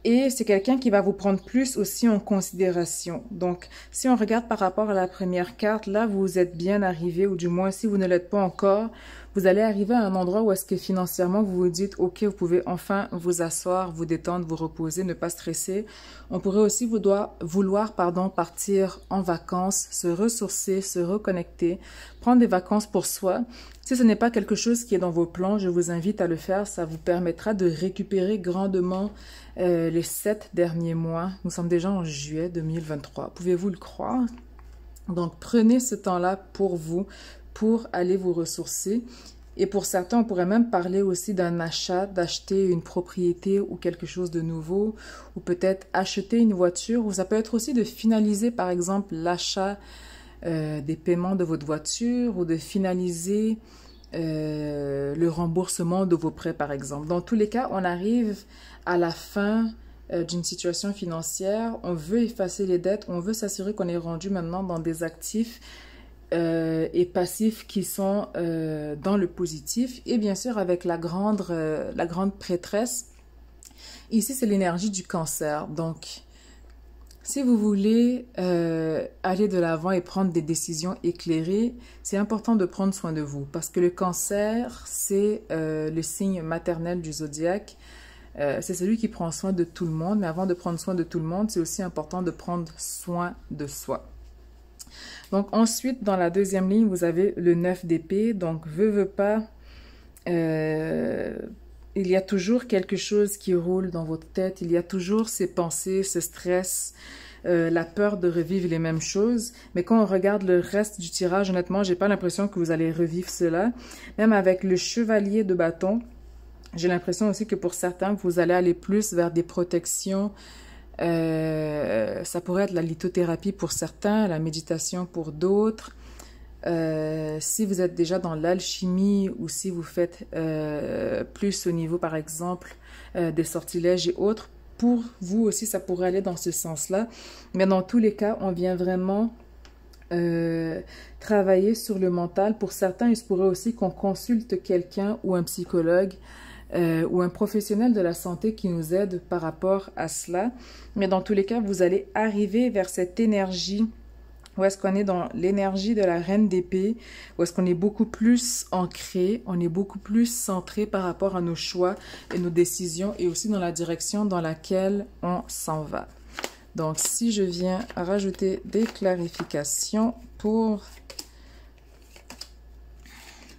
Et c'est quelqu'un qui va vous prendre plus aussi en considération. Donc, si on regarde par rapport à la première carte, là, vous êtes bien arrivé, ou du moins, si vous ne l'êtes pas encore, vous allez arriver à un endroit où est-ce que financièrement, vous vous dites, OK, vous pouvez enfin vous asseoir, vous détendre, vous reposer, ne pas stresser. On pourrait aussi vouloir partir en vacances, se ressourcer, se reconnecter, prendre des vacances pour soi. Si ce n'est pas quelque chose qui est dans vos plans, je vous invite à le faire. Ça vous permettra de récupérer grandement les 7 derniers mois. Nous sommes déjà en juillet 2023. Pouvez-vous le croire? Donc, prenez ce temps-là pour vous, pour aller vous ressourcer. Et pour certains, on pourrait même parler aussi d'un achat, d'acheter une propriété ou quelque chose de nouveau, ou peut-être acheter une voiture, ou ça peut être aussi de finaliser, par exemple, l'achat des paiements de votre voiture, ou de finaliser le remboursement de vos prêts, par exemple. Dans tous les cas, on arrive à la fin d'une situation financière, on veut effacer les dettes, on veut s'assurer qu'on est rendu maintenant dans des actifs et passifs qui sont dans le positif. Et bien sûr, avec la grande prêtresse, ici c'est l'énergie du cancer. Donc, si vous voulez aller de l'avant et prendre des décisions éclairées, c'est important de prendre soin de vous. Parce que le cancer, c'est le signe maternel du zodiaque. C'est celui qui prend soin de tout le monde. Mais avant de prendre soin de tout le monde, c'est aussi important de prendre soin de soi. Donc ensuite, dans la deuxième ligne, vous avez le 9 d'épée. Donc, veut pas, il y a toujours quelque chose qui roule dans votre tête. Il y a toujours ces pensées, ce stress, la peur de revivre les mêmes choses. Mais quand on regarde le reste du tirage, honnêtement, j'ai pas l'impression que vous allez revivre cela. Même avec le chevalier de bâton, j'ai l'impression aussi que pour certains, vous allez aller plus vers des protections. Ça pourrait être la lithothérapie pour certains, la méditation pour d'autres. Si vous êtes déjà dans l'alchimie ou si vous faites plus au niveau, par exemple, des sortilèges et autres, pour vous aussi, ça pourrait aller dans ce sens-là. Mais dans tous les cas, on vient vraiment travailler sur le mental. Pour certains, il se pourrait aussi qu'on consulte quelqu'un ou un psychologue ou un professionnel de la santé qui nous aide par rapport à cela. Mais dans tous les cas, vous allez arriver vers cette énergie où est-ce qu'on est dans l'énergie de la reine d'épée, où est-ce qu'on est beaucoup plus ancré, on est beaucoup plus centré par rapport à nos choix et nos décisions et aussi dans la direction dans laquelle on s'en va. Donc, si je viens rajouter des clarifications pour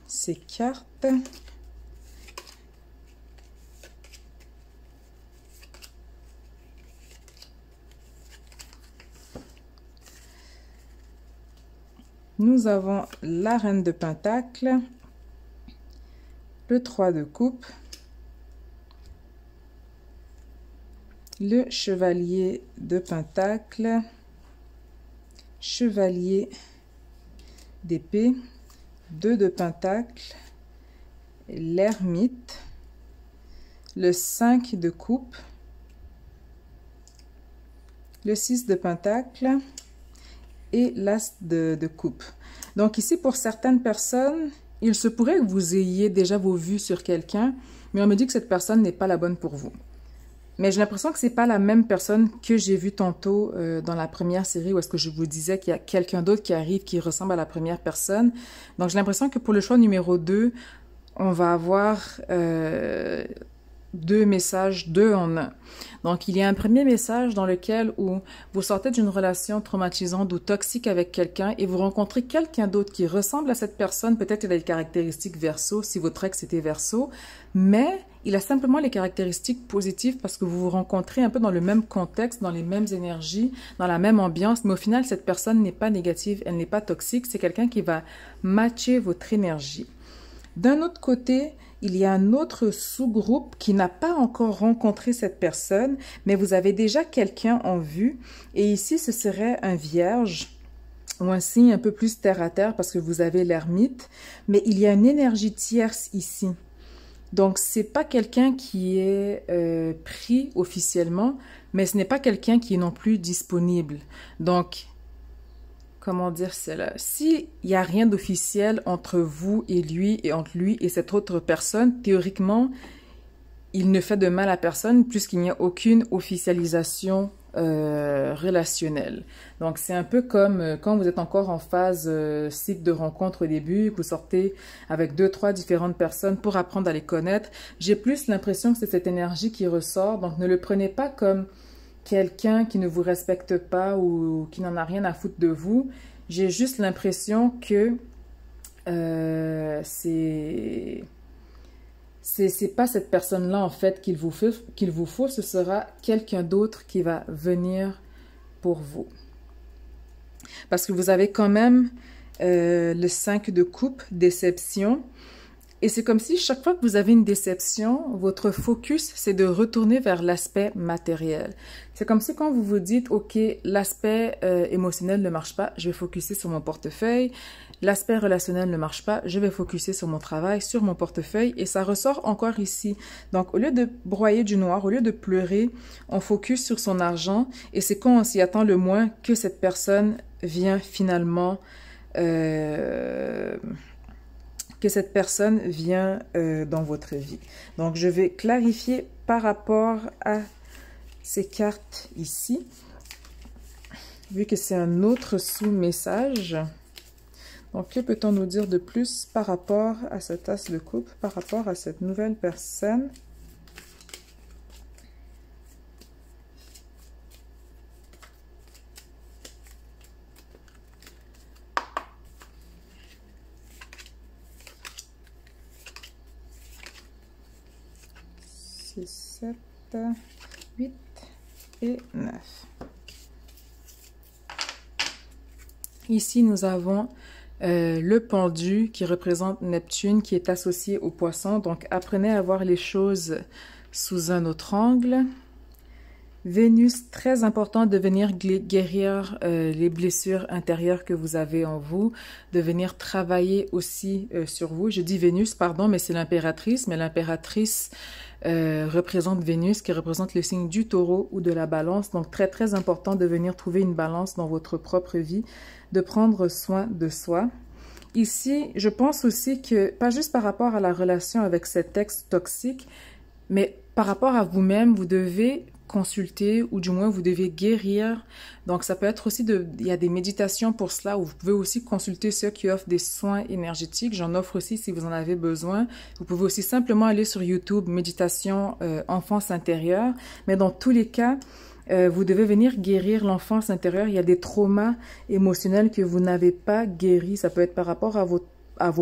ces cartes. Nous avons la reine de Pentacle, le 3 de coupe, le chevalier de Pentacle, chevalier d'épée, 2 de Pentacle, l'ermite, le 5 de coupe, le 6 de Pentacle, et l'as de coupe. Donc ici, pour certaines personnes, il se pourrait que vous ayez déjà vos vues sur quelqu'un, mais on me dit que cette personne n'est pas la bonne pour vous. Mais j'ai l'impression que c'est pas la même personne que j'ai vue tantôt dans la première série où est-ce que je vous disais qu'il y a quelqu'un d'autre qui arrive qui ressemble à la première personne. Donc j'ai l'impression que pour le choix numéro 2, on va avoir 2 messages, 2 en 1. Donc, il y a un premier message dans lequel où vous sortez d'une relation traumatisante ou toxique avec quelqu'un et vous rencontrez quelqu'un d'autre qui ressemble à cette personne. Peut-être qu'il a des caractéristiques Verseau, si votre ex était Verseau, mais il a simplement les caractéristiques positives parce que vous vous rencontrez un peu dans le même contexte, dans les mêmes énergies, dans la même ambiance, mais au final, cette personne n'est pas négative, elle n'est pas toxique, c'est quelqu'un qui va matcher votre énergie. D'un autre côté, il y a un autre sous-groupe qui n'a pas encore rencontré cette personne, mais vous avez déjà quelqu'un en vue. Et ici, ce serait un vierge ou un signe un peu plus terre à terre parce que vous avez l'ermite, mais il y a une énergie tierce ici. Donc, c'est pas quelqu'un qui est pris officiellement, mais ce n'est pas quelqu'un qui est non plus disponible. Donc, comment dire cela? S'il n'y a rien d'officiel entre vous et lui, et entre lui et cette autre personne, théoriquement, il ne fait de mal à personne puisqu'il n'y a aucune officialisation relationnelle. Donc, c'est un peu comme quand vous êtes encore en phase cycle de rencontre au début, que vous sortez avec 2, 3 différentes personnes pour apprendre à les connaître. J'ai plus l'impression que c'est cette énergie qui ressort. Donc, ne le prenez pas comme quelqu'un qui ne vous respecte pas ou qui n'en a rien à foutre de vous. J'ai juste l'impression que c'est pas cette personne-là, en fait, qu'il vous faut, ce sera quelqu'un d'autre qui va venir pour vous. Parce que vous avez quand même le 5 de coupe, déception. Et c'est comme si chaque fois que vous avez une déception, votre focus, c'est de retourner vers l'aspect matériel. C'est comme si quand vous vous dites, OK, l'aspect émotionnel ne marche pas, je vais focuser sur mon portefeuille. L'aspect relationnel ne marche pas, je vais focuser sur mon travail, sur mon portefeuille. Et ça ressort encore ici. Donc, au lieu de broyer du noir, au lieu de pleurer, on focus sur son argent. Et c'est quand on s'y attend le moins que cette personne vient finalement... dans votre vie. Donc, je vais clarifier par rapport à ces cartes ici, vu que c'est un autre sous-message. Donc, que peut-on nous dire de plus par rapport à cette as de coupe, par rapport à cette nouvelle personne? C'est 7, 8 et 9. Ici, nous avons le pendu qui représente Neptune, qui est associé au poisson. Donc, apprenez à voir les choses sous un autre angle. Vénus, très important de venir guérir les blessures intérieures que vous avez en vous, de venir travailler aussi sur vous. Je dis Vénus, pardon, mais c'est l'impératrice, mais l'impératrice représente Vénus, qui représente le signe du taureau ou de la balance. Donc, très, très important de venir trouver une balance dans votre propre vie, de prendre soin de soi. Ici, je pense aussi que, pas juste par rapport à la relation avec cet ex toxique, mais par rapport à vous-même, vous devez consulter ou du moins vous devez guérir. Donc, ça peut être aussi il y a des méditations pour cela où vous pouvez aussi consulter ceux qui offrent des soins énergétiques. J'en offre aussi si vous en avez besoin. Vous pouvez aussi simplement aller sur YouTube, méditation enfance intérieure. Mais dans tous les cas, vous devez venir guérir l'enfance intérieure. Il y a des traumas émotionnels que vous n'avez pas guéris. Ça peut être par rapport à vos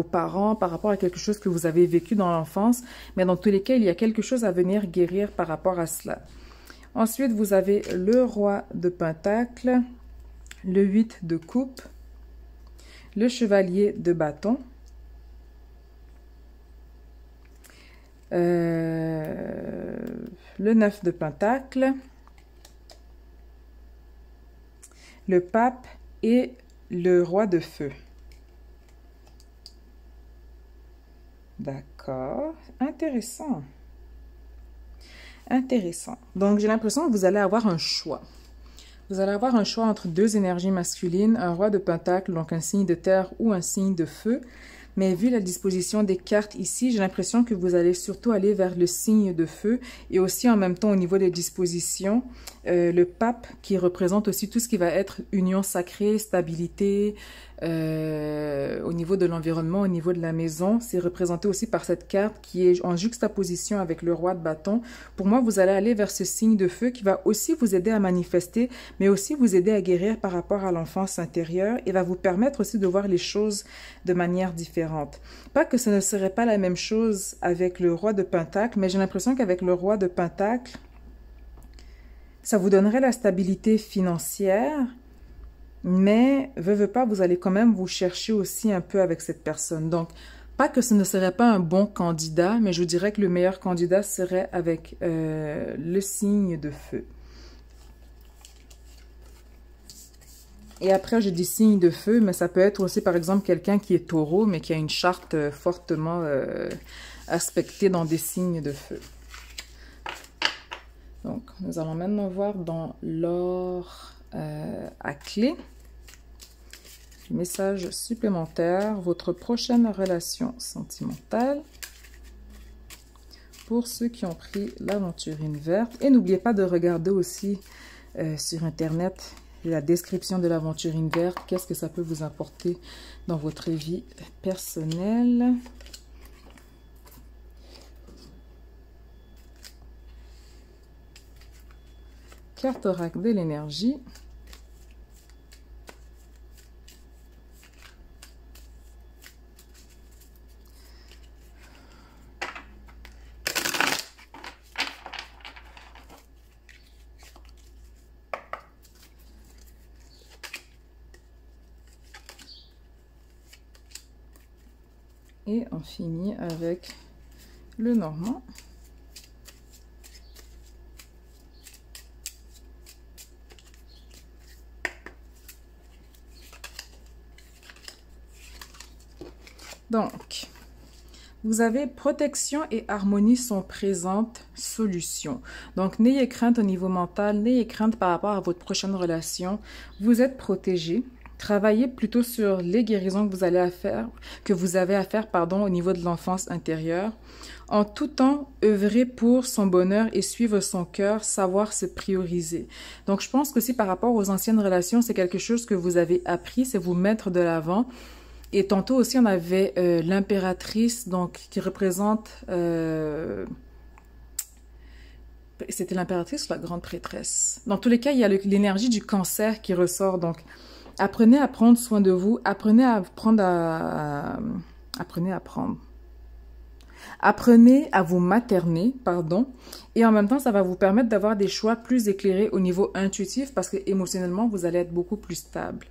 parents, par rapport à quelque chose que vous avez vécu dans l'enfance. Mais dans tous les cas, il y a quelque chose à venir guérir par rapport à cela. Ensuite, vous avez le roi de Pentacle, le 8 de coupe, le chevalier de bâton, le 9 de Pentacle, le pape et le roi de feu. D'accord, intéressant. Intéressant. Donc, j'ai l'impression que vous allez avoir un choix. Vous allez avoir un choix entre deux énergies masculines, un roi de pentacle, donc un signe de terre ou un signe de feu. Mais vu la disposition des cartes ici, j'ai l'impression que vous allez surtout aller vers le signe de feu. Et aussi, en même temps, au niveau des dispositions, le pape qui représente aussi tout ce qui va être union sacrée, stabilité, au niveau de l'environnement, au niveau de la maison. C'est représenté aussi par cette carte qui est en juxtaposition avec le roi de bâton. Pour moi, vous allez aller vers ce signe de feu qui va aussi vous aider à manifester, mais aussi vous aider à guérir par rapport à l'enfance intérieure et va vous permettre aussi de voir les choses de manière différente. Pas que ce ne serait pas la même chose avec le roi de Pentacle, mais j'ai l'impression qu'avec le roi de Pentacle, ça vous donnerait la stabilité financière, mais, veut pas, vous allez quand même vous chercher aussi un peu avec cette personne. Donc, pas que ce ne serait pas un bon candidat, mais je vous dirais que le meilleur candidat serait avec le signe de feu. Et après, j'ai des signes de feu, mais ça peut être aussi, par exemple, quelqu'un qui est taureau, mais qui a une charte fortement aspectée dans des signes de feu. Donc, nous allons maintenant voir dans l'or à clé. Message supplémentaire, votre prochaine relation sentimentale. Pour ceux qui ont pris l'aventurine verte. Et n'oubliez pas de regarder aussi sur Internet la description de l'aventurine verte. Qu'est-ce que ça peut vous apporter dans votre vie personnelle. Carte oracle de l'énergie. Et on finit avec le normand. Donc, vous avez protection et harmonie sont présentes, solution. Donc, n'ayez crainte au niveau mental, n'ayez crainte par rapport à votre prochaine relation. Vous êtes protégé. Travaillez plutôt sur les guérisons que vous avez à faire, au niveau de l'enfance intérieure. En tout temps, œuvrer pour son bonheur et suivre son cœur, savoir se prioriser. Donc, je pense qu'aussi par rapport aux anciennes relations, c'est quelque chose que vous avez appris, c'est vous mettre de l'avant. Et tantôt aussi, on avait l'impératrice, donc qui représente... c'était l'impératrice ou la grande prêtresse? Dans tous les cas, il y a l'énergie du cancer qui ressort. Donc, apprenez à prendre soin de vous. Apprenez à Apprenez à vous materner, pardon. Et en même temps, ça va vous permettre d'avoir des choix plus éclairés au niveau intuitif parce que émotionnellement, vous allez être beaucoup plus stable.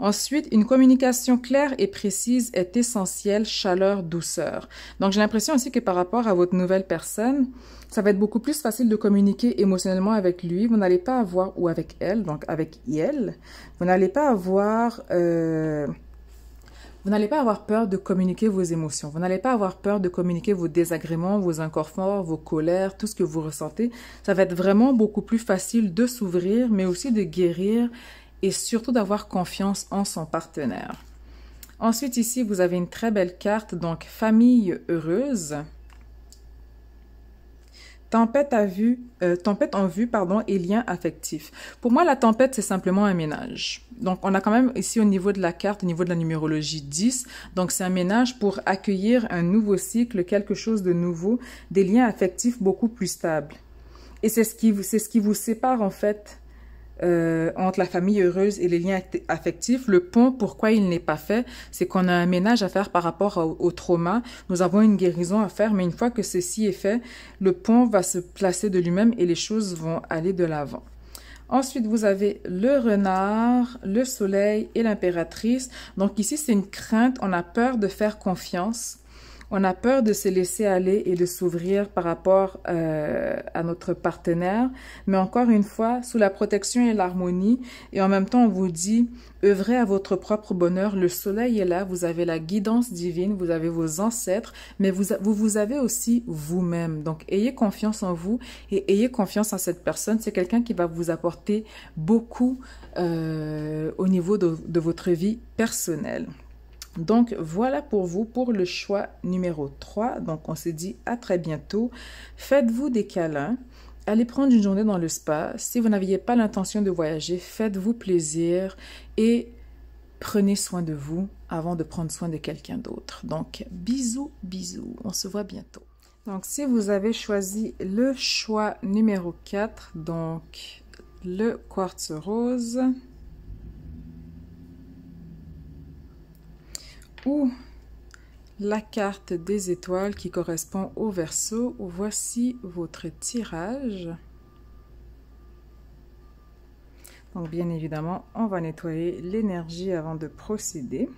Ensuite, une communication claire et précise est essentielle, chaleur, douceur. Donc, j'ai l'impression aussi que par rapport à votre nouvelle personne, ça va être beaucoup plus facile de communiquer émotionnellement avec lui. Vous n'allez pas avoir, ou avec elle, donc avec elle, vous n'allez pas avoir peur de communiquer vos émotions. Vous n'allez pas avoir peur de communiquer vos désagréments, vos inconforts, vos colères, tout ce que vous ressentez. Ça va être vraiment beaucoup plus facile de s'ouvrir, mais aussi de guérir et surtout d'avoir confiance en son partenaire. Ensuite, ici, vous avez une très belle carte, donc famille heureuse. Tempête en vue, et lien affectif. Pour moi, la tempête, c'est simplement un ménage. Donc, on a quand même ici au niveau de la carte, au niveau de la numérologie 10. Donc, c'est un ménage pour accueillir un nouveau cycle, quelque chose de nouveau, des liens affectifs beaucoup plus stables. Et c'est ce qui vous sépare, en fait, entre la famille heureuse et les liens affectifs. Le pont, pourquoi il n'est pas fait, c'est qu'on a un ménage à faire par rapport au trauma. Nous avons une guérison à faire, mais une fois que ceci est fait, le pont va se placer de lui-même et les choses vont aller de l'avant. Ensuite, vous avez le renard, le soleil et l'impératrice. Donc ici, c'est une crainte, on a peur de faire confiance. On a peur de se laisser aller et de s'ouvrir par rapport à notre partenaire. Mais encore une fois, sous la protection et l'harmonie, et en même temps, on vous dit, œuvrez à votre propre bonheur. Le soleil est là, vous avez la guidance divine, vous avez vos ancêtres, mais vous avez aussi vous-même. Donc, ayez confiance en vous et ayez confiance en cette personne. C'est quelqu'un qui va vous apporter beaucoup au niveau de votre vie personnelle. Donc, voilà pour vous pour le choix numéro 3. Donc, on se dit à très bientôt. Faites-vous des câlins. Allez prendre une journée dans le spa. Si vous n'aviez pas l'intention de voyager, faites-vous plaisir et prenez soin de vous avant de prendre soin de quelqu'un d'autre. Donc, bisous, bisous. On se voit bientôt. Donc, si vous avez choisi le choix numéro 4, donc le quartz rose, ou la carte des étoiles qui correspond au Verseau. Voici votre tirage. Donc, bien évidemment, on va nettoyer l'énergie avant de procéder.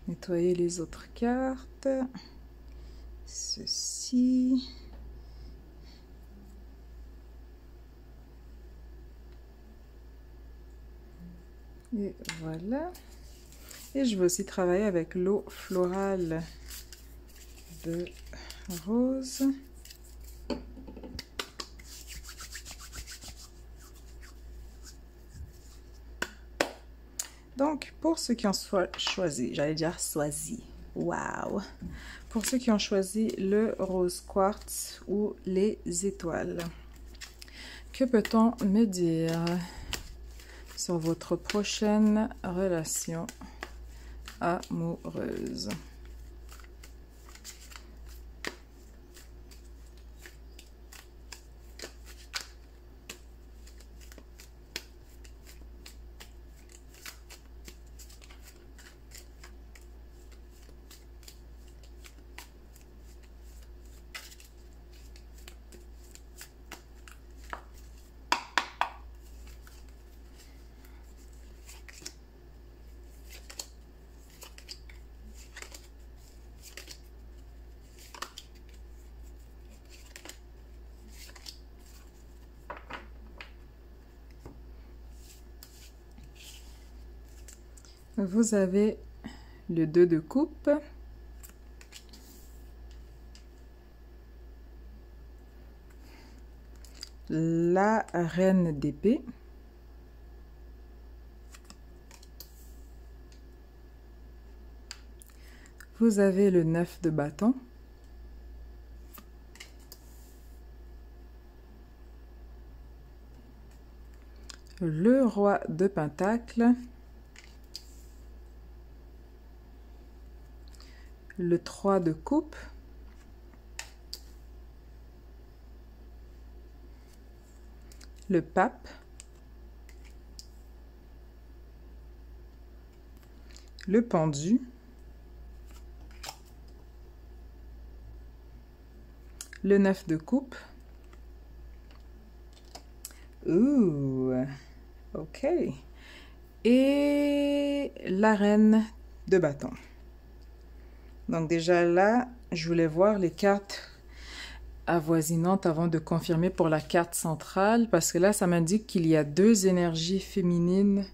nettoyer les autres cartes. Ceci. Et voilà. Et je vais aussi travailler avec l'eau florale de rose. Donc, pour ceux qui ont choisi, j'allais dire choisi, waouh! Pour ceux qui ont choisi le rose quartz ou les étoiles, que peut-on me dire sur votre prochaine relation amoureuse? Vous avez le 2 de coupe, la reine d'épée, vous avez le 9 de bâton, le roi de pentacle, le 3 de coupe, le pape, le pendu, le 9 de coupe. Ouh, ok. Et la reine de bâton. Donc déjà là, je voulais voir les cartes avoisinantes avant de confirmer pour la carte centrale, parce que là, ça m'indique qu'il y a 2 énergies féminines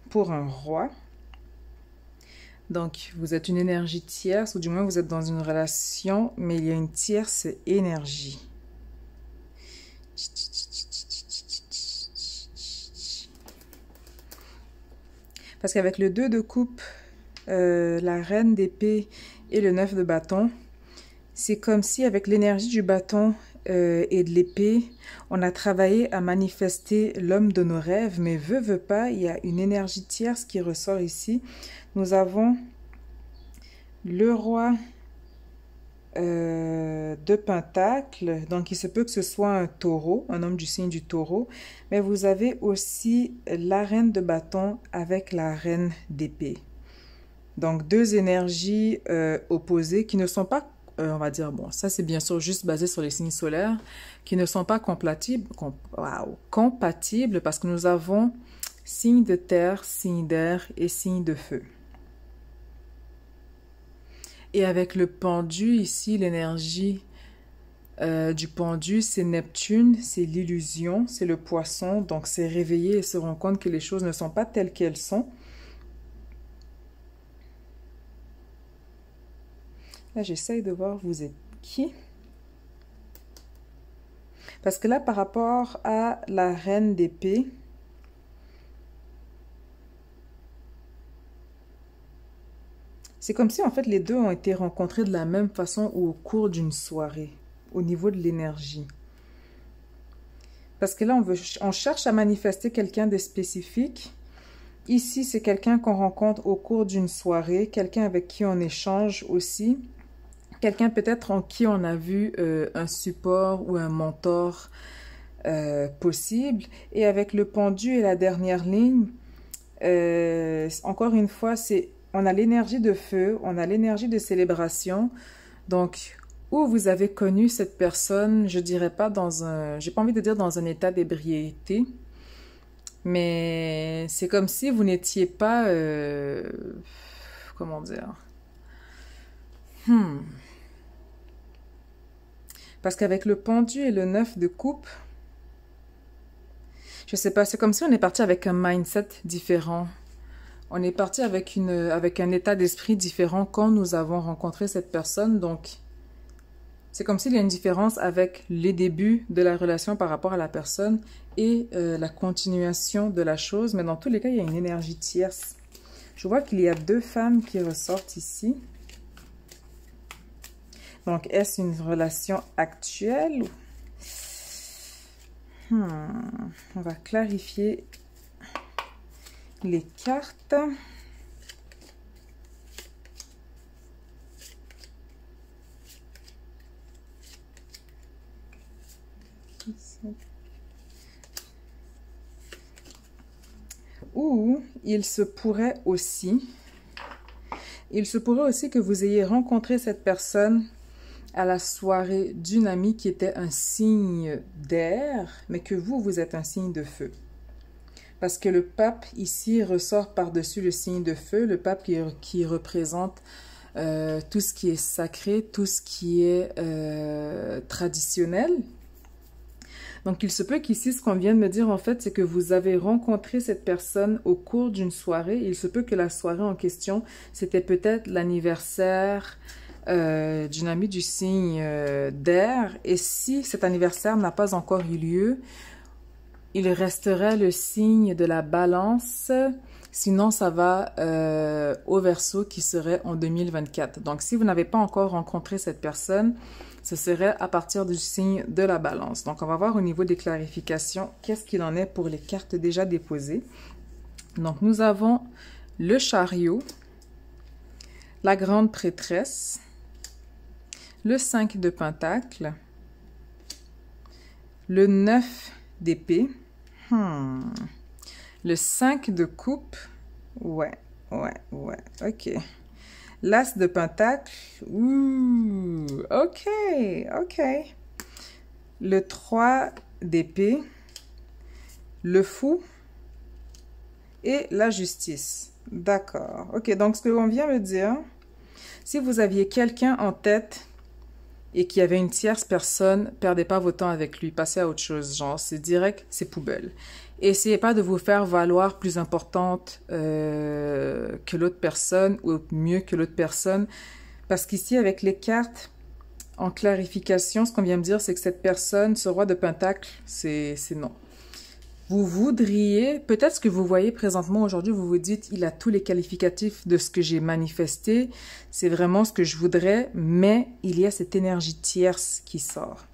pour un roi. Donc, vous êtes une énergie tierce, ou du moins vous êtes dans une relation, mais il y a une tierce énergie. Parce qu'avec le 2 de coupe, la reine d'épée et le 9 de bâton, c'est comme si avec l'énergie du bâton et de l'épée, on a travaillé à manifester l'homme de nos rêves, mais veut pas, il y a une énergie tierce qui ressort ici. Nous avons le roi de pentacle, donc il se peut que ce soit un taureau, un homme du signe du taureau, mais vous avez aussi la reine de bâton avec la reine d'épée. Donc, 2 énergies opposées qui ne sont pas, on va dire, bon, ça c'est bien sûr juste basé sur les signes solaires, qui ne sont pas compatibles parce que nous avons signe de terre, signe d'air et signe de feu. Et avec le pendu ici, l'énergie du pendu, c'est Neptune, c'est l'illusion, c'est le poisson, donc c'est réveiller et se rendre compte que les choses ne sont pas telles qu'elles sont. Là, j'essaye de voir vous êtes qui. Parce que là, par rapport à la reine d'épée, c'est comme si en fait les deux ont été rencontrés de la même façon ou au cours d'une soirée, au niveau de l'énergie. Parce que là, on cherche à manifester quelqu'un de spécifique. Ici, c'est quelqu'un qu'on rencontre au cours d'une soirée, quelqu'un avec qui on échange aussi. Quelqu'un peut-être en qui on a vu un support ou un mentor possible. Et avec le pendu et la dernière ligne, encore une fois, on a l'énergie de feu, on a l'énergie de célébration. Donc, où vous avez connu cette personne, je dirais pas j'ai pas envie de dire dans un état d'ébriété, mais c'est comme si vous n'étiez pas comment dire? Parce qu'avec le pendu et le 9 de coupe, je sais pas, c'est comme si on est parti avec un mindset différent. On est parti avec avec un état d'esprit différent quand nous avons rencontré cette personne. Donc, c'est comme s'il y a une différence avec les débuts de la relation par rapport à la personne et la continuation de la chose. Mais dans tous les cas, il y a une énergie tierce. Je vois qu'il y a deux femmes qui ressortent ici. Donc, est-ce une relation actuelle? On va clarifier les cartes. Ou il se pourrait aussi que vous ayez rencontré cette personne à la soirée d'une amie qui était un signe d'air, mais que vous êtes un signe de feu. Parce que le pape ici ressort par-dessus le signe de feu, le pape qui représente tout ce qui est sacré, tout ce qui est traditionnel. Donc, il se peut qu'ici, ce qu'on vient de me dire, en fait, c'est que vous avez rencontré cette personne au cours d'une soirée. Il se peut que la soirée en question, c'était peut-être l'anniversaire d'une amie du signe d'air. Et si cet anniversaire n'a pas encore eu lieu, il resterait le signe de la balance. Sinon, ça va au Verseau qui serait en 2024. Donc, si vous n'avez pas encore rencontré cette personne, ce serait à partir du signe de la balance. Donc, on va voir au niveau des clarifications, qu'est-ce qu'il en est pour les cartes déjà déposées. Donc, nous avons le chariot, la grande prêtresse, le 5 de pentacle, le 9 d'épée, le 5 de coupe, ouais, ok. L'as de pentacle, ok. Le 3 d'épée, le fou et la justice. D'accord, ok. Donc, ce que l'on vient me dire, si vous aviez quelqu'un en tête et qui avait une tierce personne, perdez pas votre temps avec lui, passez à autre chose. Genre, c'est direct, c'est poubelle. Essayez pas de vous faire valoir plus importante que l'autre personne ou mieux que l'autre personne. Parce qu'ici, avec les cartes, en clarification, ce qu'on vient me dire, c'est que cette personne, ce roi de pentacle, c'est non. Vous voudriez, peut-être ce que vous voyez présentement aujourd'hui, vous vous dites, il a tous les qualificatifs de ce que j'ai manifesté, c'est vraiment ce que je voudrais, mais il y a cette énergie tierce qui sort.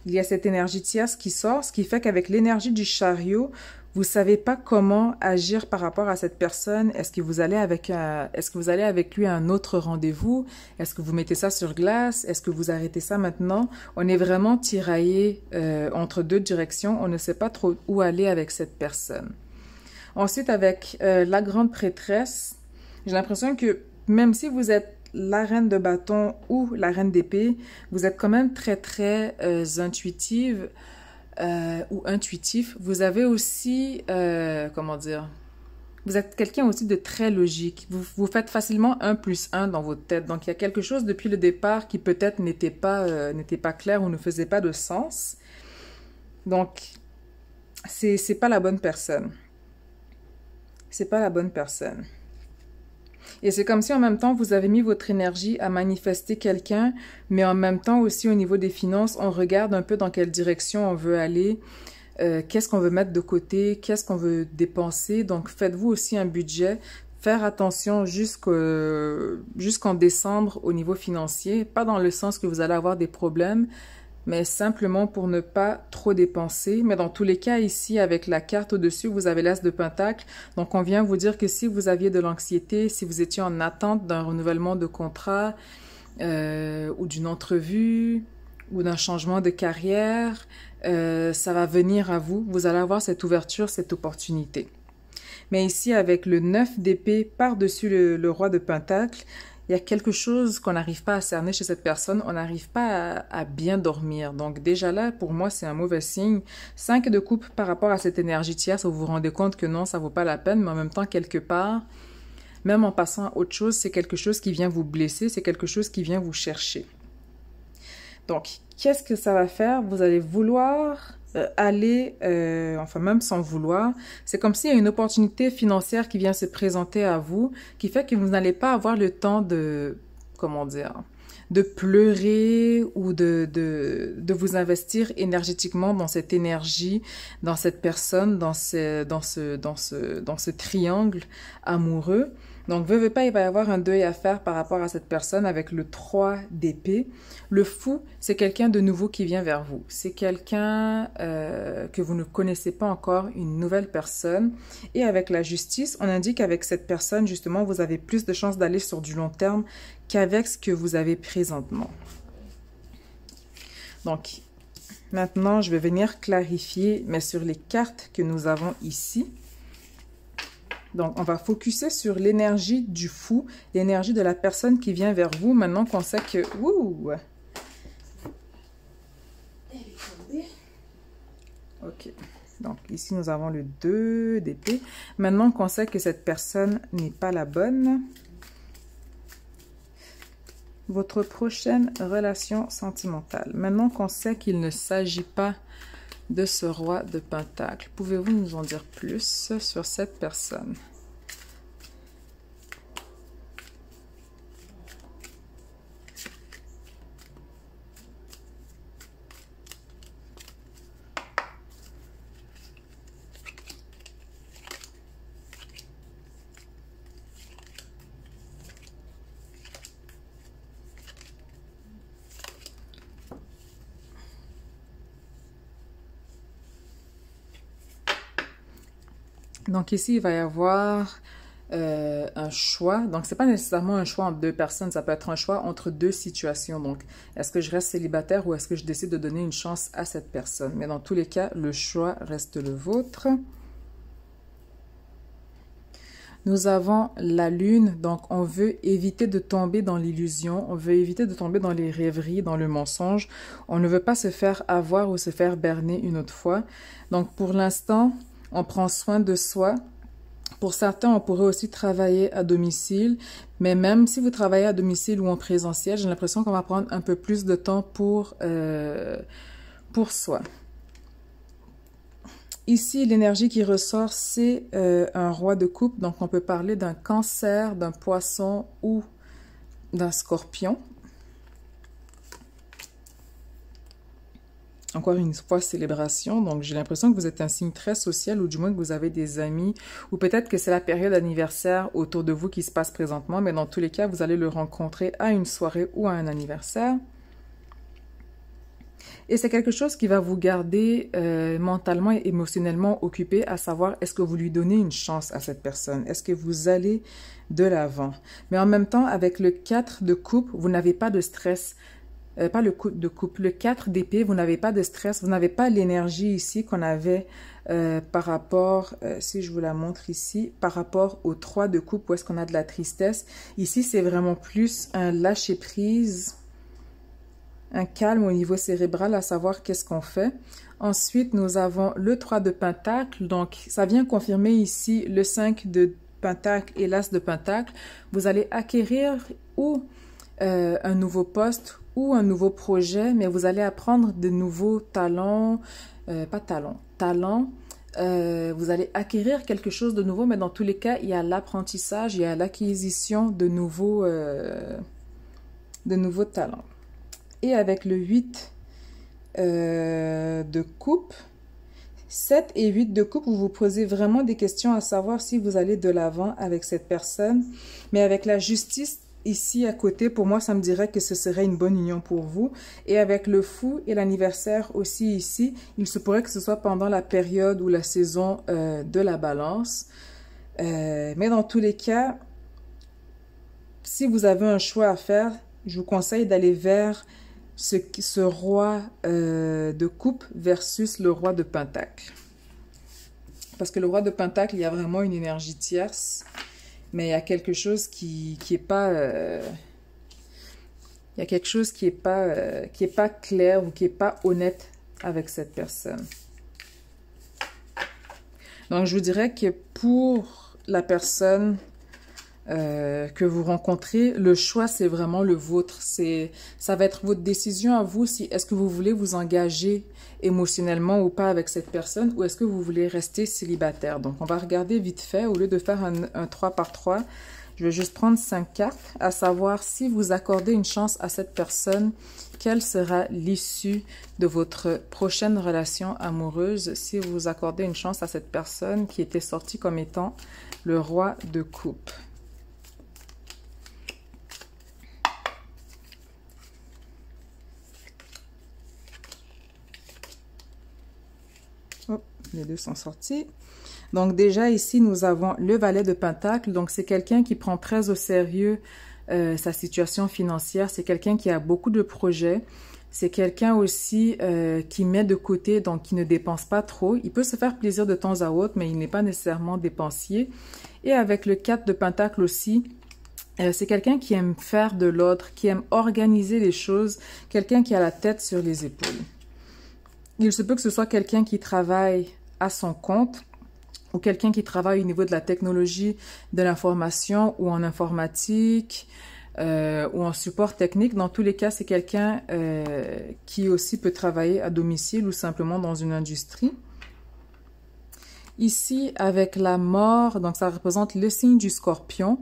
Il y a cette énergie tierce qui sort, ce qui fait qu'avec l'énergie du chariot, vous savez pas comment agir par rapport à cette personne. Est-ce que vous allez avec lui à un autre rendez-vous? Est-ce que vous mettez ça sur glace? Est-ce que vous arrêtez ça maintenant? On est vraiment tiraillé entre deux directions. On ne sait pas trop où aller avec cette personne. Ensuite, avec la grande prêtresse, j'ai l'impression que même si vous êtes la reine de bâton ou la reine d'épée, vous êtes quand même très intuitive ou intuitif. Vous avez aussi, comment dire, vous êtes quelqu'un aussi de très logique. Vous faites facilement 1 plus 1 dans votre tête. Donc, il y a quelque chose depuis le départ qui peut-être n'était pas clair ou ne faisait pas de sens. Donc, c'est pas la bonne personne. C'est pas la bonne personne. Et c'est comme si en même temps, vous avez mis votre énergie à manifester quelqu'un, mais en même temps aussi au niveau des finances, on regarde un peu dans quelle direction on veut aller, qu'est-ce qu'on veut mettre de côté, qu'est-ce qu'on veut dépenser. Donc, faites-vous aussi un budget. Faire attention jusqu'en décembre au niveau financier, pas dans le sens que vous allez avoir des problèmes, mais simplement pour ne pas trop dépenser. Mais dans tous les cas, ici, avec la carte au-dessus, vous avez l'as de pentacle. Donc, on vient vous dire que si vous aviez de l'anxiété, si vous étiez en attente d'un renouvellement de contrat ou d'une entrevue ou d'un changement de carrière, ça va venir à vous. Vous allez avoir cette ouverture, cette opportunité. Mais ici, avec le 9 d'épée par-dessus le roi de pentacle, il y a quelque chose qu'on n'arrive pas à cerner chez cette personne, on n'arrive pas à bien dormir. Donc déjà là, pour moi, c'est un mauvais signe. 5 de coupe par rapport à cette énergie tierce, vous vous rendez compte que non, ça vaut pas la peine, mais en même temps, quelque part, même en passant à autre chose, c'est quelque chose qui vient vous blesser, c'est quelque chose qui vient vous chercher. Donc, qu'est-ce que ça va faire? Vous allez vouloir aller, enfin même sans vouloir, c'est comme s'il y a une opportunité financière qui vient se présenter à vous, qui fait que vous n'allez pas avoir le temps de, comment dire, de pleurer ou de vous investir énergétiquement dans cette énergie, dans cette personne, dans ce triangle amoureux. Donc, veuillez pas, il va y avoir un deuil à faire par rapport à cette personne avec le 3 d'épée. Le fou, c'est quelqu'un de nouveau qui vient vers vous. C'est quelqu'un que vous ne connaissez pas encore, une nouvelle personne. Et avec la justice, on indique qu'avec cette personne, justement, vous avez plus de chances d'aller sur du long terme qu'avec ce que vous avez présentement. Donc, maintenant, je vais venir clarifier, mais sur les cartes que nous avons ici. Donc, on va focuser sur l'énergie du fou, l'énergie de la personne qui vient vers vous. Maintenant qu'on sait que... Ouh! Ok. Donc, ici, nous avons le 2 d'épée. Maintenant qu'on sait que cette personne n'est pas la bonne, votre prochaine relation sentimentale. Maintenant qu'on sait qu'il ne s'agit pas de ce roi de Pentacle, pouvez-vous nous en dire plus sur cette personne? Donc ici, il va y avoir un choix. Donc, c'est pas nécessairement un choix entre deux personnes, ça peut être un choix entre deux situations. Donc, est-ce que je reste célibataire ou est-ce que je décide de donner une chance à cette personne? Mais dans tous les cas, le choix reste le vôtre. Nous avons la lune, donc on veut éviter de tomber dans l'illusion, on veut éviter de tomber dans les rêveries, dans le mensonge. On ne veut pas se faire avoir ou se faire berner une autre fois. Donc, pour l'instant, on prend soin de soi. Pour certains, on pourrait aussi travailler à domicile, mais même si vous travaillez à domicile ou en présentiel, j'ai l'impression qu'on va prendre un peu plus de temps pour soi. Ici, l'énergie qui ressort, c'est un roi de coupe, donc on peut parler d'un cancer, d'un poisson ou d'un scorpion. Encore une fois, célébration. Donc, j'ai l'impression que vous êtes un signe très social ou du moins que vous avez des amis ou peut-être que c'est la période anniversaire autour de vous qui se passe présentement. Mais dans tous les cas, vous allez le rencontrer à une soirée ou à un anniversaire. Et c'est quelque chose qui va vous garder mentalement et émotionnellement occupé, à savoir est-ce que vous lui donnez une chance à cette personne? Est-ce que vous allez de l'avant? Mais en même temps, avec le 4 de coupe, vous n'avez pas de stress. Pas le coup de coupe, le 4 d'épée, vous n'avez pas de stress, vous n'avez pas l'énergie ici qu'on avait par rapport, si je vous la montre ici, par rapport au 3 de coupe où est-ce qu'on a de la tristesse. Ici, c'est vraiment plus un lâcher-prise, un calme au niveau cérébral, à savoir qu'est-ce qu'on fait. Ensuite, nous avons le 3 de pentacle, donc ça vient confirmer ici le 5 de pentacle et l'as de pentacle. Vous allez acquérir ou un nouveau poste ou un nouveau projet, mais vous allez apprendre de nouveaux talents, talents. Vous allez acquérir quelque chose de nouveau, mais dans tous les cas, il y a l'apprentissage, il y a l'acquisition de nouveaux talents. Et avec le 8 de coupe, 7 et 8 de coupe, vous vous posez vraiment des questions à savoir si vous allez de l'avant avec cette personne, mais avec la justice, ici à côté, pour moi, ça me dirait que ce serait une bonne union pour vous. Et avec le fou et l'anniversaire aussi ici, il se pourrait que ce soit pendant la période ou la saison de la balance. Mais dans tous les cas, si vous avez un choix à faire, je vous conseille d'aller vers ce roi de coupe versus le roi de pentacle. Parce que le roi de pentacle, il y a vraiment une énergie tierce. mais il y a quelque chose qui est pas... il y a quelque chose qui est pas clair ou qui est pas honnête avec cette personne. Donc, je vous dirais que pour la personne que vous rencontrez, le choix, c'est vraiment le vôtre. Ça va être votre décision à vous si est-ce que vous voulez vous engager émotionnellement ou pas avec cette personne ou est-ce que vous voulez rester célibataire. Donc, on va regarder vite fait. Au lieu de faire un 3 par 3, je vais juste prendre 5 cartes, à savoir si vous accordez une chance à cette personne, quelle sera l'issue de votre prochaine relation amoureuse si vous accordez une chance à cette personne qui était sortie comme étant le roi de coupe. Hop, les deux sont sortis. Donc déjà ici, nous avons le valet de Pentacle. Donc c'est quelqu'un qui prend très au sérieux sa situation financière. C'est quelqu'un qui a beaucoup de projets. C'est quelqu'un aussi qui met de côté, donc qui ne dépense pas trop. Il peut se faire plaisir de temps à autre, mais il n'est pas nécessairement dépensier. Et avec le 4 de Pentacle aussi, c'est quelqu'un qui aime faire de l'ordre, qui aime organiser les choses, quelqu'un qui a la tête sur les épaules. Il se peut que ce soit quelqu'un qui travaille à son compte, ou quelqu'un qui travaille au niveau de la technologie, de l'information ou en informatique ou en support technique. Dans tous les cas, c'est quelqu'un qui aussi peut travailler à domicile ou simplement dans une industrie. Ici, avec la mort, donc ça représente le signe du Scorpion.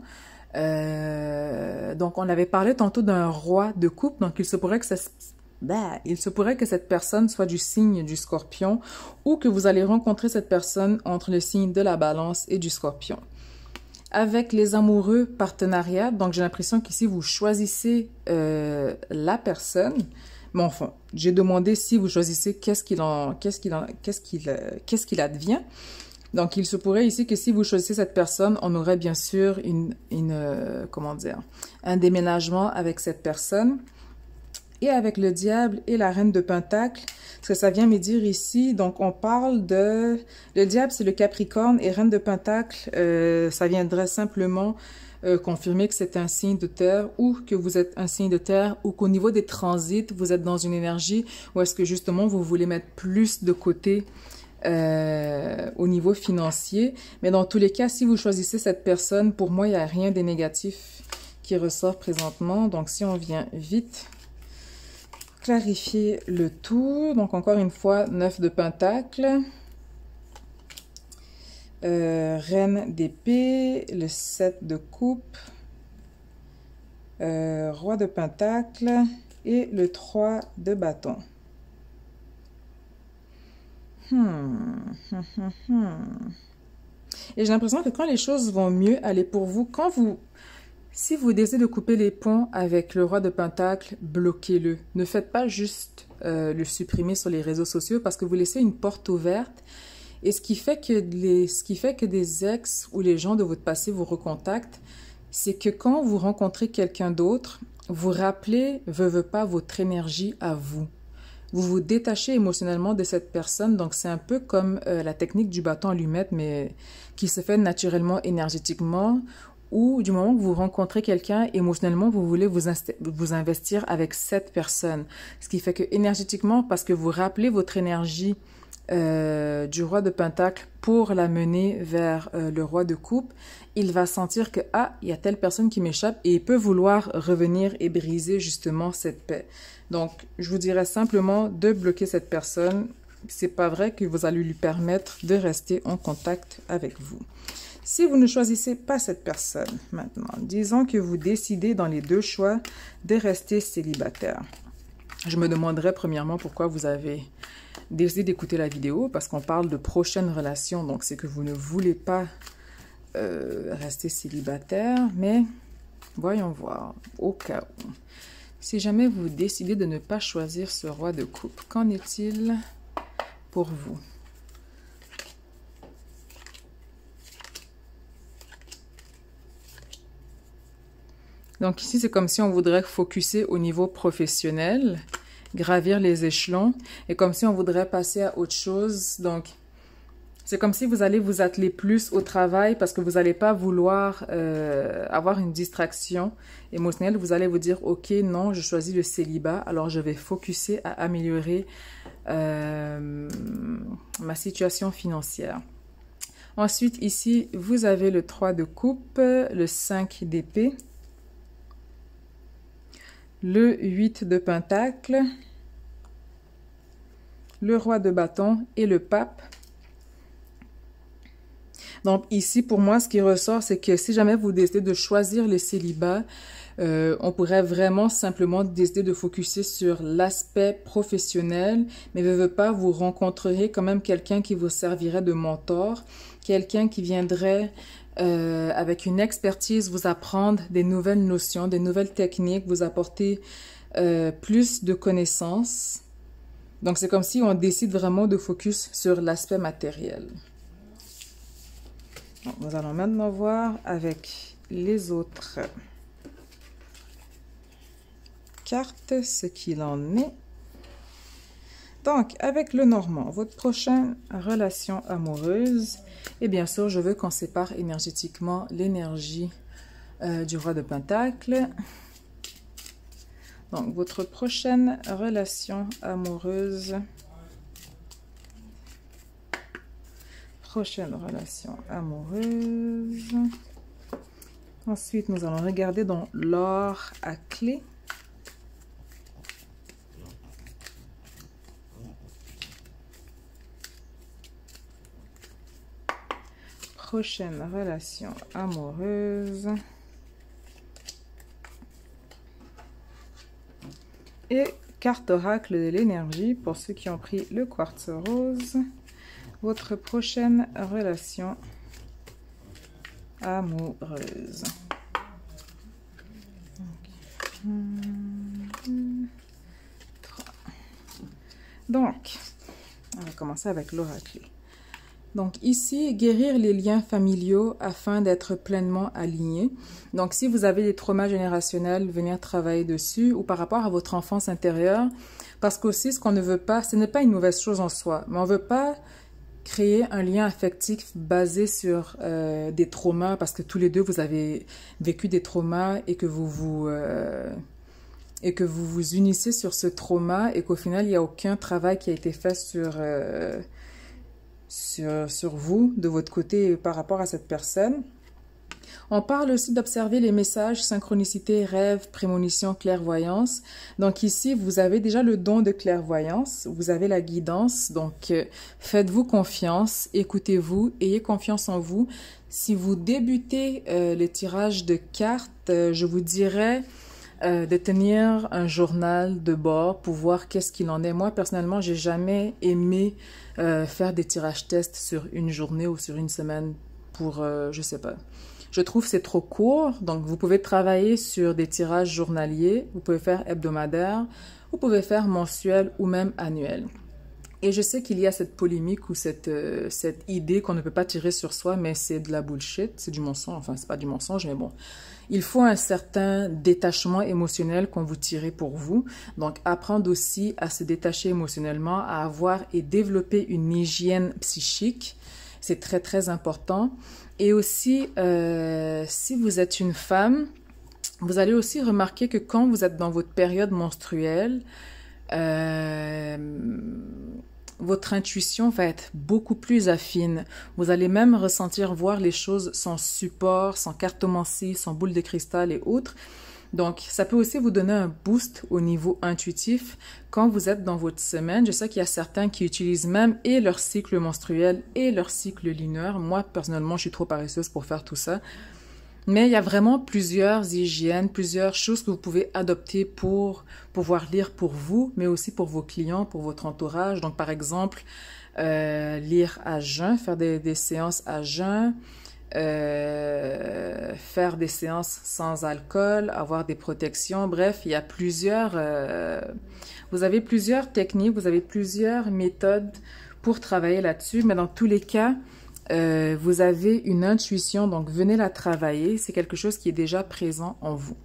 Donc, on avait parlé tantôt d'un roi de coupe, donc il se pourrait que cette personne soit du signe du Scorpion ou que vous allez rencontrer cette personne entre le signe de la Balance et du Scorpion. Avec les amoureux partenariats, donc j'ai l'impression qu'ici vous choisissez la personne. Mais enfin, j'ai demandé si vous choisissez qu'est-ce qu'il advient. Donc, il se pourrait ici que si vous choisissez cette personne, on aurait bien sûr un déménagement avec cette personne. Et avec le diable et la reine de Pentacle, ce que ça vient me dire ici, donc on parle de... Le diable, c'est le Capricorne et reine de Pentacle, ça viendrait simplement confirmer que c'est un signe de terre ou que vous êtes un signe de terre ou qu'au niveau des transits, vous êtes dans une énergie où est-ce que justement vous voulez mettre plus de côté au niveau financier. Mais dans tous les cas, si vous choisissez cette personne, pour moi, il n'y a rien de négatif qui ressort présentement. Donc, si on vient vite clarifier le tout. Donc, encore une fois, 9 de Pentacle, Reine d'épée, le 7 de coupe, Roi de Pentacle et le 3 de bâton. Et j'ai l'impression que quand les choses vont mieux aller pour vous, si vous décidez de couper les ponts avec le roi de Pentacle, bloquez-le. Ne faites pas juste le supprimer sur les réseaux sociaux parce que vous laissez une porte ouverte. Et ce qui fait que des ex ou les gens de votre passé vous recontactent, c'est que quand vous rencontrez quelqu'un d'autre, vous rappelez, veut pas, votre énergie à vous. Vous vous détachez émotionnellement de cette personne. Donc, c'est un peu comme la technique du bâton allumette, mais qui se fait naturellement énergétiquement. Ou du moment que vous rencontrez quelqu'un, émotionnellement, vous voulez vous investir avec cette personne. Ce qui fait que énergétiquement, parce que vous rappelez votre énergie du roi de Pentacle pour la mener vers le roi de coupe, il va sentir que, ah, il y a telle personne qui m'échappe et il peut vouloir revenir et briser justement cette paix. Donc, je vous dirais simplement de bloquer cette personne. C'est pas vrai que vous allez lui permettre de rester en contact avec vous. Si vous ne choisissez pas cette personne maintenant, disons que vous décidez dans les deux choix de rester célibataire. Je me demanderais premièrement pourquoi vous avez décidé d'écouter la vidéo, parce qu'on parle de prochaines relations, donc c'est que vous ne voulez pas rester célibataire, mais voyons voir, au cas où. Si jamais vous décidez de ne pas choisir ce roi de coupe, qu'en est-il pour vous? Donc ici, c'est comme si on voudrait focuser au niveau professionnel, gravir les échelons, et comme si on voudrait passer à autre chose. Donc, C'est comme si vous allez vous atteler plus au travail parce que vous n'allez pas vouloir avoir une distraction émotionnelle. Vous allez vous dire, OK, non, je choisis le célibat, alors je vais focuser à améliorer ma situation financière. Ensuite, ici, vous avez le 3 de coupe, le 5 d'épée, le 8 de pentacle, le roi de bâton et le pape. Donc ici, pour moi, ce qui ressort, c'est que si jamais vous décidez de choisir le célibat, on pourrait vraiment simplement décider de focuser sur l'aspect professionnel, mais ne veut pas, vous rencontrerez quand même quelqu'un qui vous servirait de mentor, quelqu'un qui viendrait avec une expertise vous apprendre des nouvelles notions, des nouvelles techniques, vous apporter plus de connaissances. Donc c'est comme si on décide vraiment de focus sur l'aspect matériel. Donc, nous allons maintenant voir avec les autres cartes ce qu'il en est. Donc, avec le Normand, votre prochaine relation amoureuse. Et bien sûr, je veux qu'on sépare énergétiquement l'énergie du roi de Pentacle. Donc, votre prochaine relation amoureuse. Prochaine relation amoureuse. Ensuite, nous allons regarder dans l'or à clé. Prochaine relation amoureuse. Et carte oracle de l'énergie pour ceux qui ont pris le quartz rose. Votre prochaine relation amoureuse. Donc, on va commencer avec l'oracle. Donc ici, guérir les liens familiaux afin d'être pleinement aligné. Donc si vous avez des traumas générationnels, venir travailler dessus ou par rapport à votre enfance intérieure. Parce qu'aussi, ce qu'on ne veut pas, ce n'est pas une mauvaise chose en soi, mais on ne veut pas créer un lien affectif basé sur des traumas parce que tous les deux, vous avez vécu des traumas et que vous vous unissez sur ce trauma et qu'au final, il n'y a aucun travail qui a été fait sur vous, de votre côté, par rapport à cette personne. On parle aussi d'observer les messages, synchronicité, rêve, prémonition, clairvoyance. Donc ici, vous avez déjà le don de clairvoyance, vous avez la guidance, donc faites-vous confiance, écoutez-vous, ayez confiance en vous. Si vous débutez le tirage de cartes, je vous dirais de tenir un journal de bord pour voir qu'est-ce qu'il en est. Moi, personnellement, j'ai jamais aimé faire des tirages tests sur une journée ou sur une semaine pour, je sais pas. Je trouve que c'est trop court, donc vous pouvez travailler sur des tirages journaliers, vous pouvez faire hebdomadaire, vous pouvez faire mensuel ou même annuel. Et je sais qu'il y a cette polémique ou cette idée qu'on ne peut pas tirer sur soi, mais c'est de la bullshit, c'est du mensonge, enfin c'est pas du mensonge, mais bon. Il faut un certain détachement émotionnel qu'on vous tire pour vous. Donc apprendre aussi à se détacher émotionnellement, à avoir et développer une hygiène psychique, c'est très très important. Et aussi, si vous êtes une femme, vous allez aussi remarquer que quand vous êtes dans votre période menstruelle, votre intuition va être beaucoup plus affine. Vous allez même ressentir, voir les choses sans support, sans cartomancie, sans boule de cristal et autres. Donc, ça peut aussi vous donner un boost au niveau intuitif quand vous êtes dans votre semaine. Je sais qu'il y a certains qui utilisent même et leur cycle menstruel et leur cycle lunaire. Moi, personnellement, je suis trop paresseuse pour faire tout ça. Mais il y a vraiment plusieurs hygiènes, plusieurs choses que vous pouvez adopter pour pouvoir lire pour vous, mais aussi pour vos clients, pour votre entourage. Donc, par exemple, lire à jeun, faire des séances à jeun, faire des séances sans alcool, avoir des protections. Bref, il y a plusieurs... vous avez plusieurs techniques, vous avez plusieurs méthodes pour travailler là-dessus, mais dans tous les cas... vous avez une intuition, donc venez la travailler. C'est quelque chose qui est déjà présent en vous.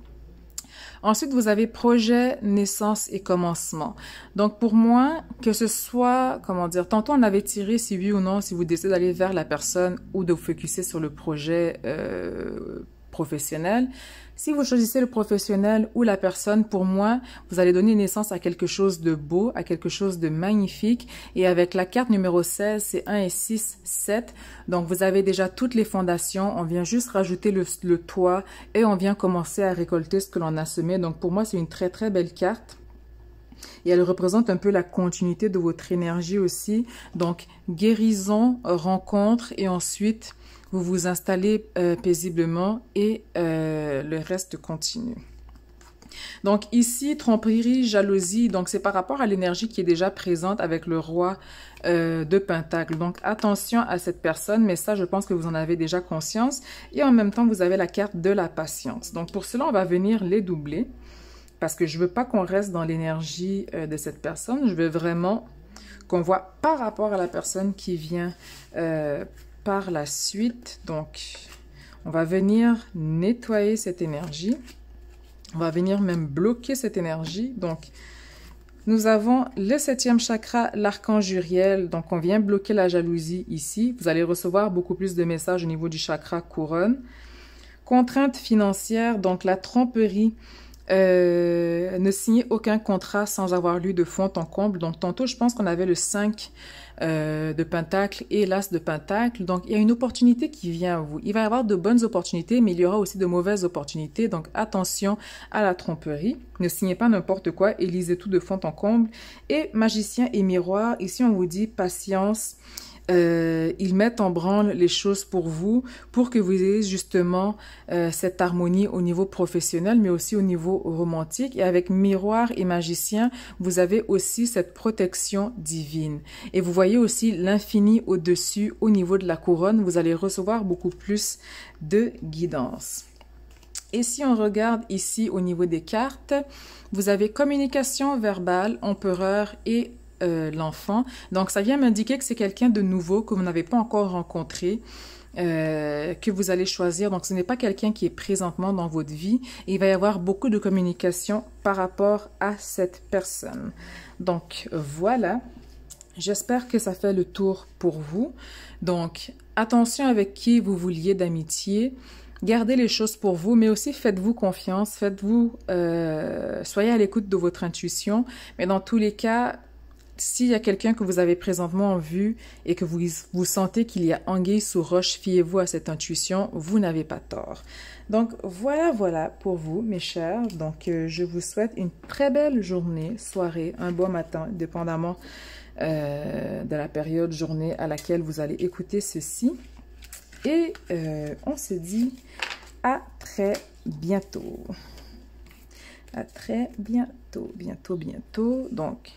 Ensuite, vous avez projet, naissance et commencement. Donc, pour moi, que ce soit, comment dire, tantôt on avait tiré si oui ou non, si vous décidez d'aller vers la personne ou de vous focuser sur le projet professionnel. Si vous choisissez le professionnel ou la personne, pour moi, vous allez donner naissance à quelque chose de beau, à quelque chose de magnifique. Et avec la carte numéro 16, c'est 1 et 6, 7. Donc, vous avez déjà toutes les fondations. On vient juste rajouter le toit et on vient commencer à récolter ce que l'on a semé. Donc, pour moi, c'est une très, très belle carte. Et elle représente un peu la continuité de votre énergie aussi. Donc, guérison, rencontre et ensuite, vous vous installez paisiblement et le reste continue. Donc ici, tromperie, jalousie, donc c'est par rapport à l'énergie qui est déjà présente avec le roi de Pentacle. Donc attention à cette personne, mais ça, je pense que vous en avez déjà conscience. Et en même temps, vous avez la carte de la patience. Donc pour cela, on va venir les doubler parce que je veux pas qu'on reste dans l'énergie de cette personne. Je veux vraiment qu'on voit par rapport à la personne qui vient par la suite. Donc, on va venir nettoyer cette énergie. On va venir même bloquer cette énergie. Donc, nous avons le 7e chakra, l'archange Uriel. Donc, on vient bloquer la jalousie ici. Vous allez recevoir beaucoup plus de messages au niveau du chakra couronne. Contrainte financière, donc la tromperie. Ne signez aucun contrat sans avoir lu de fond en comble. Donc, tantôt, je pense qu'on avait le 5 de Pentacle et l'As de Pentacle. Donc, il y a une opportunité qui vient à vous. Il va y avoir de bonnes opportunités, mais il y aura aussi de mauvaises opportunités. Donc, attention à la tromperie. Ne signez pas n'importe quoi et lisez tout de fond en comble. Et magicien et miroir, ici, on vous dit patience. Ils mettent en branle les choses pour vous, pour que vous ayez justement cette harmonie au niveau professionnel, mais aussi au niveau romantique. Et avec miroir et magicien, vous avez aussi cette protection divine. Et vous voyez aussi l'infini au-dessus, au niveau de la couronne. Vous allez recevoir beaucoup plus de guidance. Et si on regarde ici au niveau des cartes, vous avez communication verbale, empereur et l'enfant. Donc, ça vient m'indiquer que c'est quelqu'un de nouveau que vous n'avez pas encore rencontré, que vous allez choisir. Donc, ce n'est pas quelqu'un qui est présentement dans votre vie. Et il va y avoir beaucoup de communication par rapport à cette personne. Donc, voilà. J'espère que ça fait le tour pour vous. Donc, attention avec qui vous vous liez d'amitié. Gardez les choses pour vous, mais aussi faites-vous confiance. Soyez à l'écoute de votre intuition. Mais dans tous les cas, s'il y a quelqu'un que vous avez présentement en vue et que vous sentez qu'il y a anguille sous roche, fiez-vous à cette intuition, vous n'avez pas tort. Donc, voilà pour vous, mes chers. Donc, je vous souhaite une très belle journée, soirée, un bon matin, dépendamment de la période journée à laquelle vous allez écouter ceci. Et on se dit à très bientôt. À très bientôt, bientôt. Donc,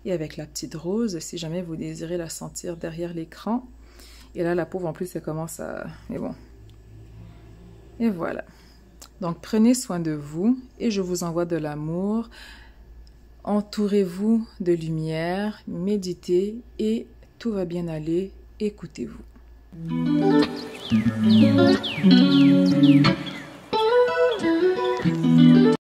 et avec la petite rose, si jamais vous désirez la sentir derrière l'écran. Et là, la pauvre, en plus, elle commence à... Mais bon. Et voilà. Donc, prenez soin de vous et je vous envoie de l'amour. Entourez-vous de lumière, méditez et tout va bien aller. Écoutez-vous.